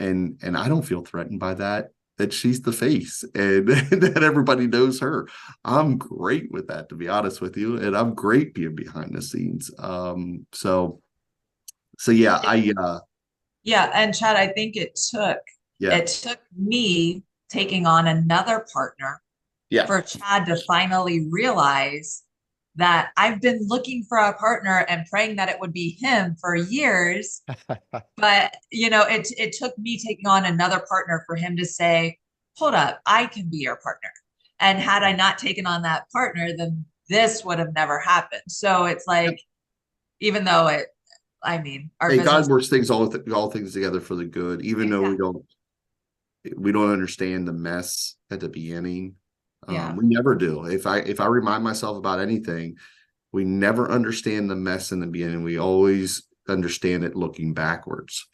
I don't feel threatened by that she's the face and that everybody knows her. I'm great with that, to be honest with you. And I'm great being behind the scenes. So yeah, Yeah, and Chad, I think yeah, it took me taking on another partner yeah, for Chad to finally realize that I've been looking for a partner and praying that it would be him for years. But it took me taking on another partner for him to say, hold up, I can be your partner. And had I not taken on that partner, then this would have never happened. So it's like, even though our hey, business. God works things all things together for the good, even though we don't understand the mess at the beginning. Yeah. We never do. If I remind myself about anything, we never understand the mess in the beginning. We always understand it looking backwards.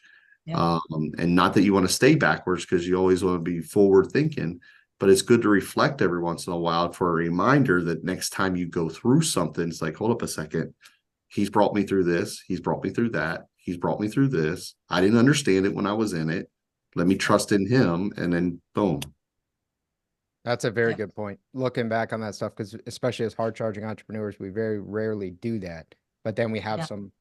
Yeah. And not that you want to stay backwards, because you always want to be forward thinking, but it's good to reflect every once in a while for a reminder that next time you go through something, it's like, hold up a second. He's brought me through this. He's brought me through that. He's brought me through this. I didn't understand it when I was in it. Let me trust in him. And then boom. That's a very good point. Looking back on that stuff, because especially as hard charging entrepreneurs, we very rarely do that. But then we have some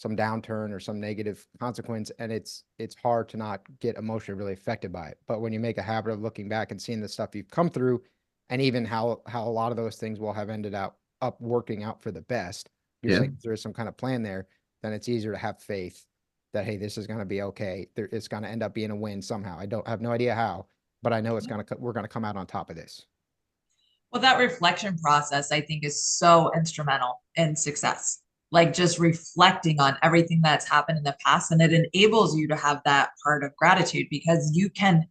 downturn or some negative consequence, and it's hard to not get emotionally really affected by it. But when you make a habit of looking back and seeing the stuff you've come through, and even how a lot of those things will have ended up working out for the best, you're saying there is some kind of plan there, then it's easier to have faith that, hey, this is going to be okay. It's going to end up being a win somehow. I have no idea how, but I know we're going to come out on top of this. Well, that reflection process, I think, is so instrumental in success. Like just reflecting on everything that's happened in the past, and it enables you to have that heart of gratitude, because you can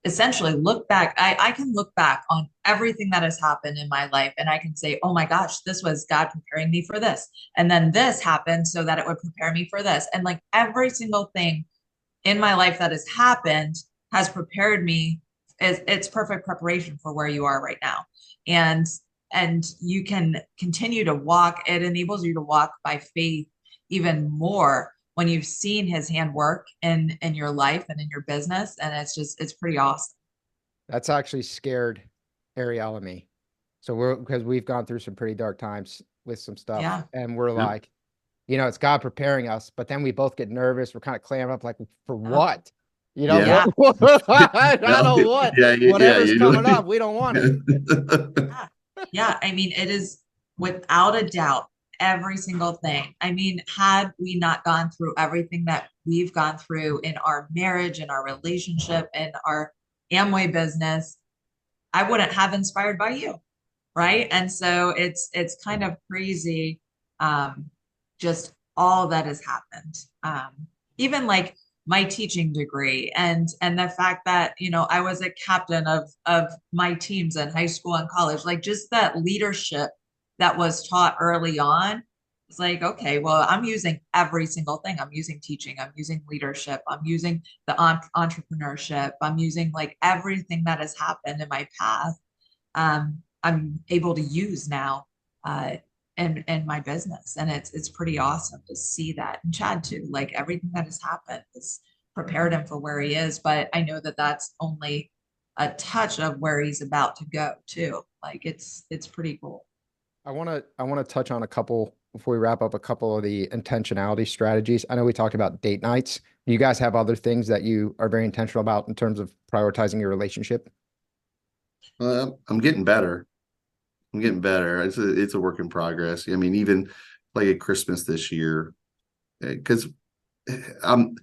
essentially look back. I can look back on everything that has happened in my life, and I can say, oh my gosh, this was God preparing me for this. And then this happened so that it would prepare me for this. And like every single thing in my life that has happened has prepared me. It's perfect preparation for where you are right now. And you can continue to walk. It enables you to walk by faith even more when you've seen his hand work in your life and in your business. And it's pretty awesome. That's actually scared Ariel and me. So because we've gone through some pretty dark times with some stuff, and we're like, it's God preparing us, but then we both get nervous. We're kind of clamming up, like, for what? I don't know what. Whatever's coming up, we don't want it. Yeah. I mean, it is without a doubt every single thing. I mean, had we not gone through everything that we've gone through in our marriage and our relationship and our Amway business, I wouldn't have Inspired by You. Right. And so it's kind of crazy. Just all that has happened. Even like my teaching degree and the fact that, I was a captain of my teams in high school and college, like just that leadership that was taught early on. It's like, okay, well, I'm using every single thing. I'm using teaching. I'm using leadership. I'm using the entrepreneurship. I'm using like everything that has happened in my path. I'm able to use now, in my business. And it's pretty awesome to see that. And Chad too, like everything that has happened has prepared him for where he is. But I know that that's only a touch of where he's about to go too. Like it's pretty cool. I want to touch on a couple before we wrap up, a couple of the intentionality strategies. I know we talked about date nights. Do you guys have other things that you are very intentional about in terms of prioritizing your relationship? I'm getting better. It's a work in progress. I mean, even like at Christmas this year, because I'm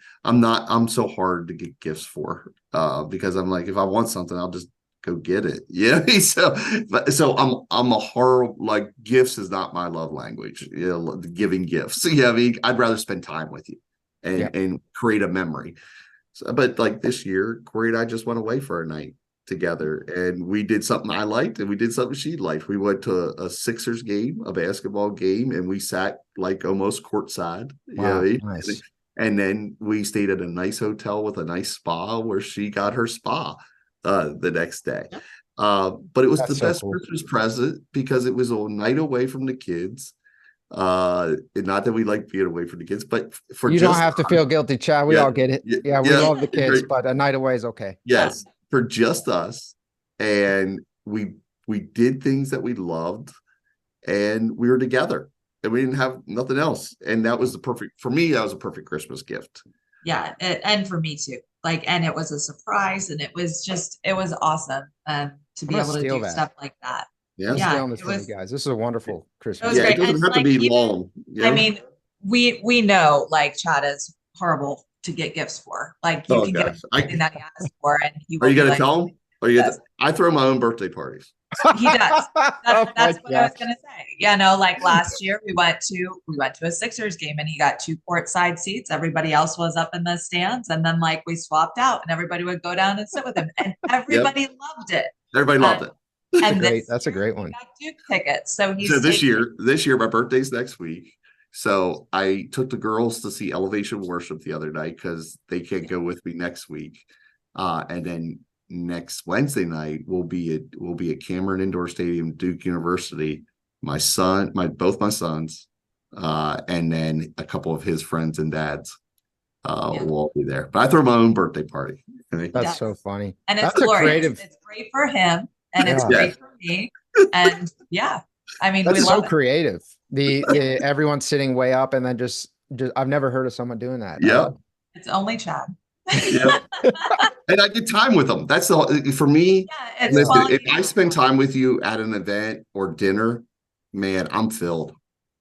so hard to get gifts for, because I'm like, if I want something, I'll just go get it. Yeah. So I'm a horror, like gifts is not my love language, giving gifts. Yeah. I mean, I'd rather spend time with you and create a memory. So, but like this year, Corey and I just went away for a night together, and we did something I liked and we did something she liked. We went to a Sixers game, a basketball game, and we sat like almost courtside. Wow, nice. And then we stayed at a nice hotel with a nice spa where she got her spa the next day. But it was the best Christmas present because it was a night away from the kids. And not that we like being away from the kids, but for You don't just have to feel guilty, Chad. We yeah, all get it. yeah, Yeah, we yeah, love the kids, right. but a night away is okay. Yes, for just us. And we did things that we loved, and we were together, and we didn't have nothing else. And that was the perfect for me. That was a perfect Christmas gift. Yeah, and for me too. Like, and it was a surprise, and it was awesome to I'm be gonna able to steal do that. stuff like that. I'm Yeah, Yeah, stealing this from you guys. This is a wonderful it Christmas was yeah. It great. gift. And doesn't have to like be even, long. I mean, we know like Chad is horrible to get gifts for. Like you Oh can give him gosh, anything that he asks for, and he are will you be gonna like, tell him? Are you? "Yes." I throw my own birthday parties. He does. Oh my That's what I was gosh. gonna say. You know, like last year we went to a Sixers game and he got 2 courtside seats. Everybody else was up in the stands, and then like we swapped out, and everybody would go down and sit with him, and Yep, everybody loved it. everybody loved it. That's a And great. this That's a year great he one. got Duke tickets, so So he's taking. this year, my birthday's next week. So I took the girls to see Elevation Worship the other night because they can't go with me next week. And then next Wednesday night we'll be at Cameron Indoor Stadium, Duke University. My son, both my sons, and then a couple of his friends and dads Yeah. will all be there. But I throw my own birthday party. Okay? That's Yes. so funny. And it's That's a glorious. creative. It's great for him, and it's Yeah. Yeah. great for me. And yeah, I mean, we That's so love it. creative. The everyone sitting way up and then just I've never heard of someone doing that. I Yeah. love It's only Chad. Yeah. And I get time with them. That's for me. Yeah, it's Listen, quality if I spend time with you at an event or dinner, man, I'm filled.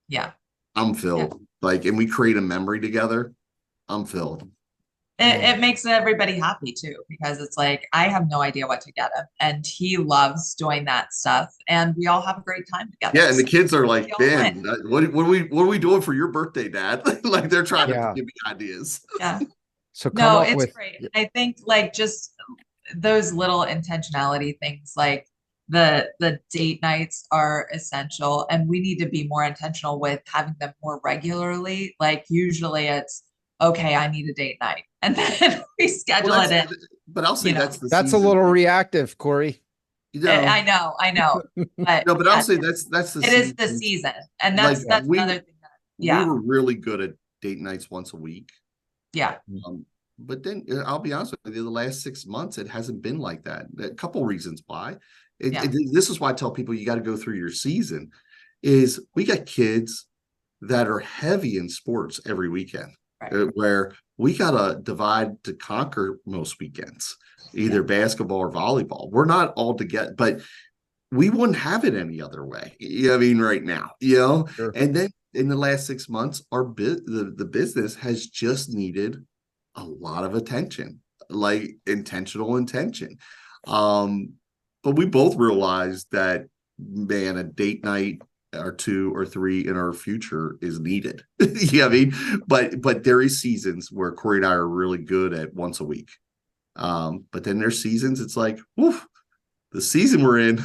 Yeah. I'm filled. Like, and we create a memory together. I'm filled. It makes everybody happy too, because it's like I have no idea what to get him, and he loves doing that stuff, and we all have a great time together. Yeah, and the So kids are like, we all Ben, win. what are we doing for your birthday, Dad? Like they're trying to Yeah. give me ideas. Yeah. So come No, up it's with great. I think like just those little intentionality things, like the date nights are essential, and we need to be more intentional with having them more regularly. Like usually it's okay, I need a date night, and then we schedule Well, it in. but I'll say You know, that's the that's a season. little reactive, Corey. You know, I know, but no, but I'll yeah, say that's the it is season. the season, and Like that's another thing that we yeah, were really good at date nights once a week. yeah, But then I'll be honest with you, the last 6 months, it hasn't been like that. A couple reasons why. Yeah. This is why I tell people you got to go through your season. Is we got kids that are heavy in sports every weekend, right. where we got to divide to conquer most weekends, either basketball or volleyball. We're not all together, but we wouldn't have it any other way. You know what I mean, right now, Sure. and then in the last 6 months, the business has just needed a lot of attention, like intentional intention. But we both realized that, man, a date night or 2 or 3 in our future is needed. Yeah, I mean, but there is seasons where Corey and I are really good at once a week. But then there's seasons it's like, woof, the season we're in.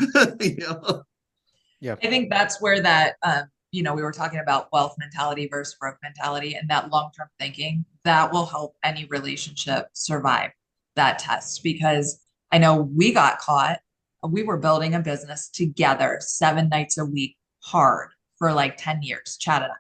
Yeah. I think that's where that we were talking about wealth mentality versus growth mentality, and that long-term thinking that will help any relationship survive that test. Because I know we got caught. We were building a business together 7 nights a week, hard for like 10 years, Chad and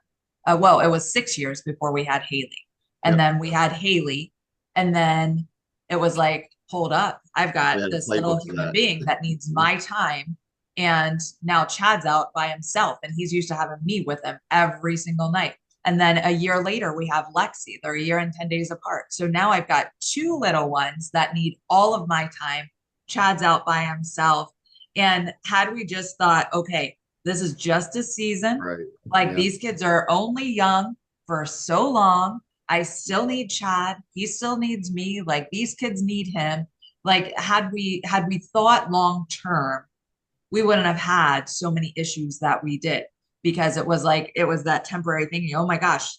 I. Well, it was 6 years before we had Haley, and then we had Haley, and then it was like, hold up, I've got this little human being that needs my time. And now Chad's out by himself, and he's used to having me with him every single night. And then a year later, we have Lexi. They're a year and 10 days apart. So now I've got 2 little ones that need all of my time. Chad's out by himself. And had we just thought, okay, this is just a season, Right. like these kids are only young for so long. I still need Chad. He still needs me. Like these kids need him. Like had we thought long term, we wouldn't have had so many issues that we did, because it was that temporary thing. Oh my gosh,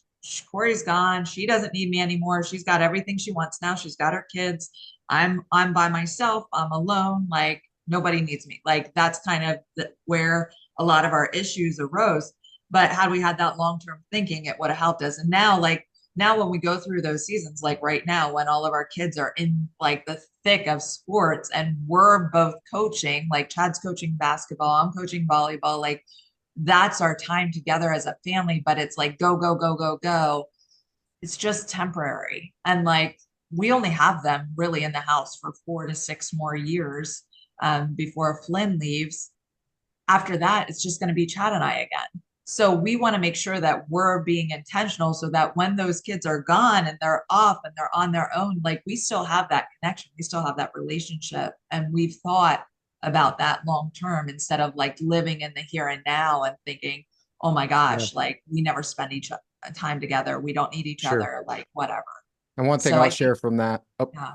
Corey's gone. She doesn't need me anymore. She's got everything she wants now. She's got her kids. I'm by myself. I'm alone. Like nobody needs me. Like that's kind of where a lot of our issues arose. But had we had that long-term thinking, it would have helped us. And now when we go through those seasons, like right now, when all of our kids are in like the thick of sports and we're both coaching, like Chad's coaching basketball, I'm coaching volleyball, like that's our time together as a family, but it's like go, go, go, go, go. It's just temporary. And like we only have them really in the house for 4 to 6 more years before Flynn leaves. After that, it's just going to be Chad and I again. So we want to make sure that we're being intentional so that when those kids are gone and they're off and they're on their own, like we still have that connection, we still have that relationship. And we've thought about that long term instead of like living in the here and now and thinking, oh my Yeah. gosh, like we never spend each time together. We don't need each Sure. other, like whatever. And one thing So I'll I share think, from that. Oh, yeah.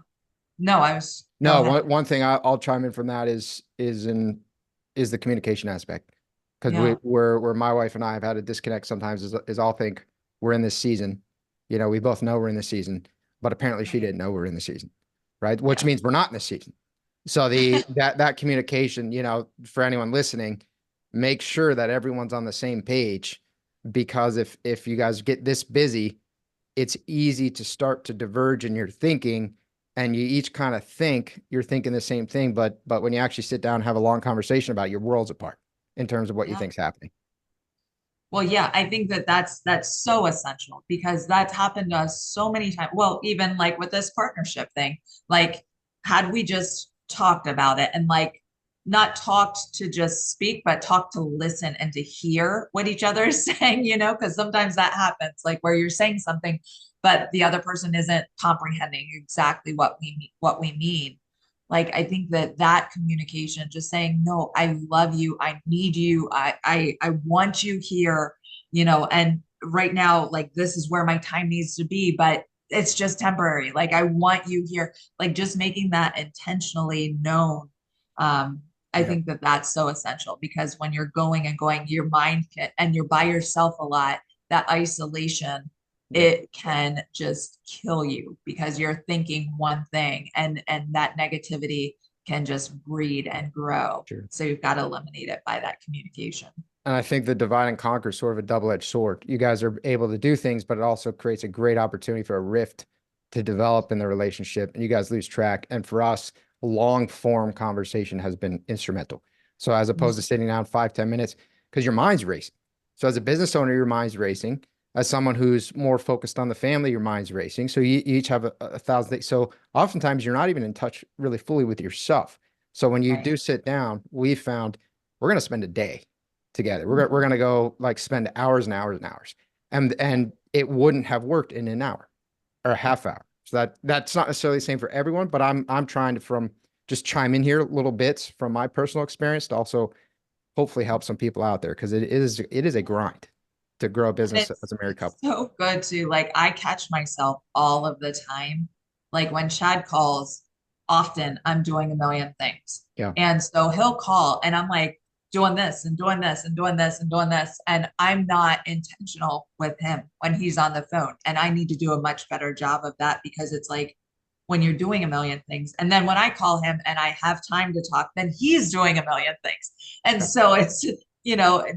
No, I was, go no, ahead. one thing I'll chime in from that is the communication aspect. Because Yeah. where my wife and I have had a disconnect sometimes is I'll think we're in this season. You know, we both know we're in this season, but apparently she Right. didn't know we're in the season, right? Which Yeah. means we're not in this season. So that communication, you know, for anyone listening, make sure that everyone's on the same page, because if you guys get this busy, it's easy to start to diverge in your thinking, and you each kind of think you're thinking the same thing, but when you actually sit down and have a long conversation about it, your worlds apart in terms of what you Yeah. think's happening. Well, yeah, I think that that's so essential because that's happened to us so many times. Well, even like with this partnership thing, like had we just talked about it and like not talked to just speak, but talked to listen and to hear what each other is saying, because sometimes that happens, like where you're saying something, but the other person isn't comprehending exactly what we mean. Like I think that communication, just saying, no, I love you, I need you, I want you here, and right now, like this is where my time needs to be, but it's just temporary. Like I want you here, like just making that intentionally known. I Yeah. think that that's so essential because when you're going and going, your mind can, and you're by yourself a lot, that isolation, Yeah. it can just kill you because you're thinking one thing, and that negativity can just breed and grow. Sure. So you've got to eliminate it by that communication. And I think the divide and conquer is sort of a double-edged sword. You guys are able to do things, but it also creates a great opportunity for a rift to develop in the relationship, and you guys lose track. And for us, long form conversation has been instrumental. So as opposed to sitting down 5, 10 minutes, because your mind's racing. So as a business owner, your mind's racing. As someone who's more focused on the family, your mind's racing. So you each have a thousand things. So oftentimes you're not even in touch really fully with yourself. So when you Right. do sit down, we found we're going to spend a day together. We're gonna go like spend hours and hours and hours, and it wouldn't have worked in an hour or a half hour. So that's not necessarily the same for everyone, but I'm trying to from just chime in here little bits from my personal experience to also hopefully help some people out there, because it is a grind to grow a And business it's as a married it's couple. so good to like I catch myself all of the time. Like when Chad calls, often I'm doing a million things. Yeah, And so he'll call and I'm like doing this and doing this and doing this and doing this. And I'm not intentional with him when he's on the phone. And I need to do a much better job of that because it's like when you're doing a million things. And then when I call him and I have time to talk, then he's doing a million things. And yeah, so it's,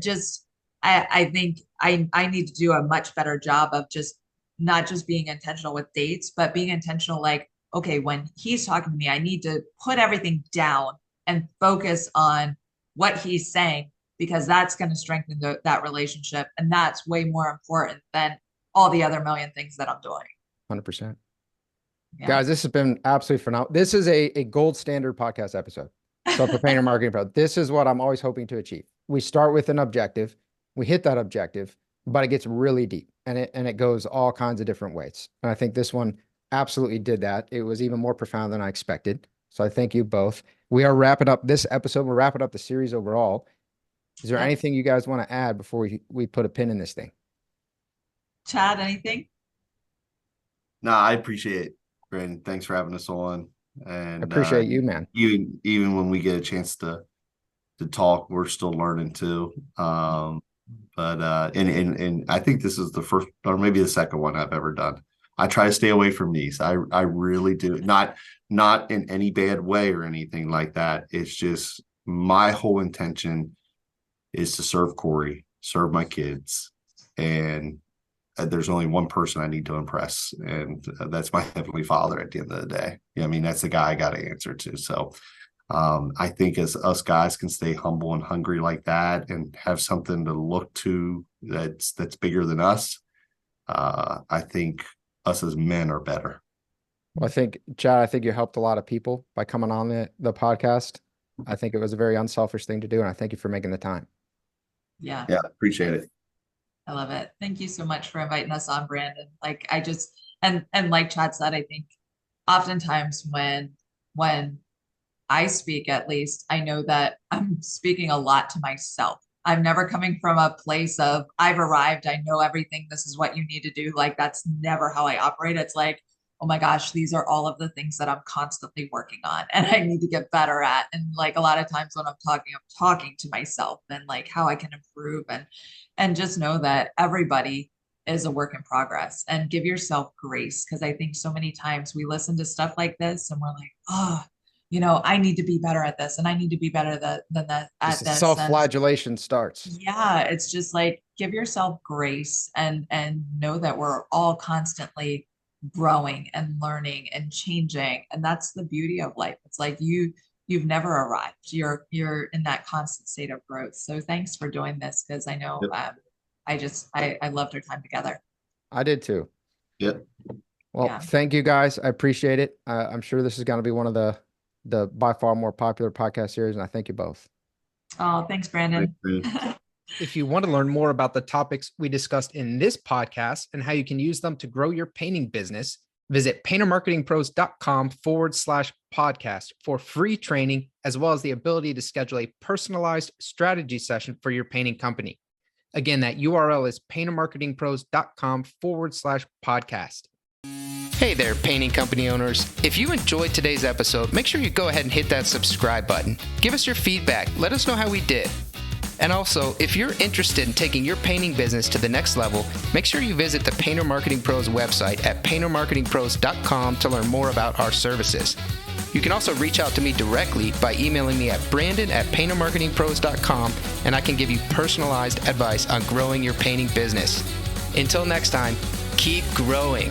just I think I need to do a much better job of just not just being intentional with dates, but being intentional like, okay, when he's talking to me, I need to put everything down and focus on what he's saying because that's going to strengthen that relationship. And that's way more important than all the other million things that I'm doing. 100%. Yeah. Guys, this has been absolutely phenomenal. This is a gold standard podcast episode. So for Painter Marketing Pro, this is what I'm always hoping to achieve. We start with an objective, we hit that objective, but it gets really deep and it goes all kinds of different ways. And I think this one absolutely did that. It was even more profound than I expected. So I thank you both. We are wrapping up this episode. We're wrapping up the series overall. Is there Yep. anything you guys want to add before we put a pin in this thing? Chad, anything? No, I appreciate it, Brandon. Thanks for having us on. I And appreciate you, man. even when we get a chance to talk, we're still learning too. But and I think this is the first or maybe the second one I've ever done. I try to stay away from these. I really do. Not in any bad way or anything like that. It's just my whole intention is to serve Corrie, serve my kids, and there's only one person I need to impress, and that's my Heavenly Father at the end of the day. Yeah, I mean, that's the guy I got to answer to. So I think as us guys can stay humble and hungry like that and have something to look to that's bigger than us, I think us as men are better. Well, I think, Chad, I think you helped a lot of people by coming on the podcast. I think it was a very unselfish thing to do, and I thank you for making the time. Yeah. Yeah, appreciate it. I love it. Thank you so much for inviting us on, Brandon. Like I just and like Chad said, I think oftentimes when I speak, at least I know that I'm speaking a lot to myself. I'm never coming from a place of I've arrived, I know everything, this is what you need to do. Like that's never how I operate. It's like, oh my gosh, these are all of the things that I'm constantly working on and I need to get better at. And like a lot of times when I'm talking to myself and like how I can improve and just know that everybody is a work in progress and give yourself grace. Cause I think so many times we listen to stuff like this and we're like, oh, I need to be better at this and I need to be better than that at this. Self-flagellation starts. Yeah. It's just like, give yourself grace and know that we're all constantly growing and learning and changing. And that's the beauty of life. It's like you've never arrived. You're in that constant state of growth. So thanks for doing this. Cause I know, I loved our time together. I did too. Yep. Well, Thank you guys. I appreciate it. I'm sure this is going to be one of the by far more popular podcast series, and I thank you both. Oh, thanks, Brandon. If you want to learn more about the topics we discussed in this podcast and how you can use them to grow your painting business, visit paintermarketingpros.com/podcast for free training, as well as the ability to schedule a personalized strategy session for your painting company. Again, that URL is paintermarketingpros.com/podcast. Hey there, painting company owners. If you enjoyed today's episode, make sure you go ahead and hit that subscribe button. Give us your feedback. Let us know how we did. And also, if you're interested in taking your painting business to the next level, make sure you visit the Painter Marketing Pros website at paintermarketingpros.com to learn more about our services. You can also reach out to me directly by emailing me at brandon@paintermarketingpros.com, and I can give you personalized advice on growing your painting business. Until next time, keep growing.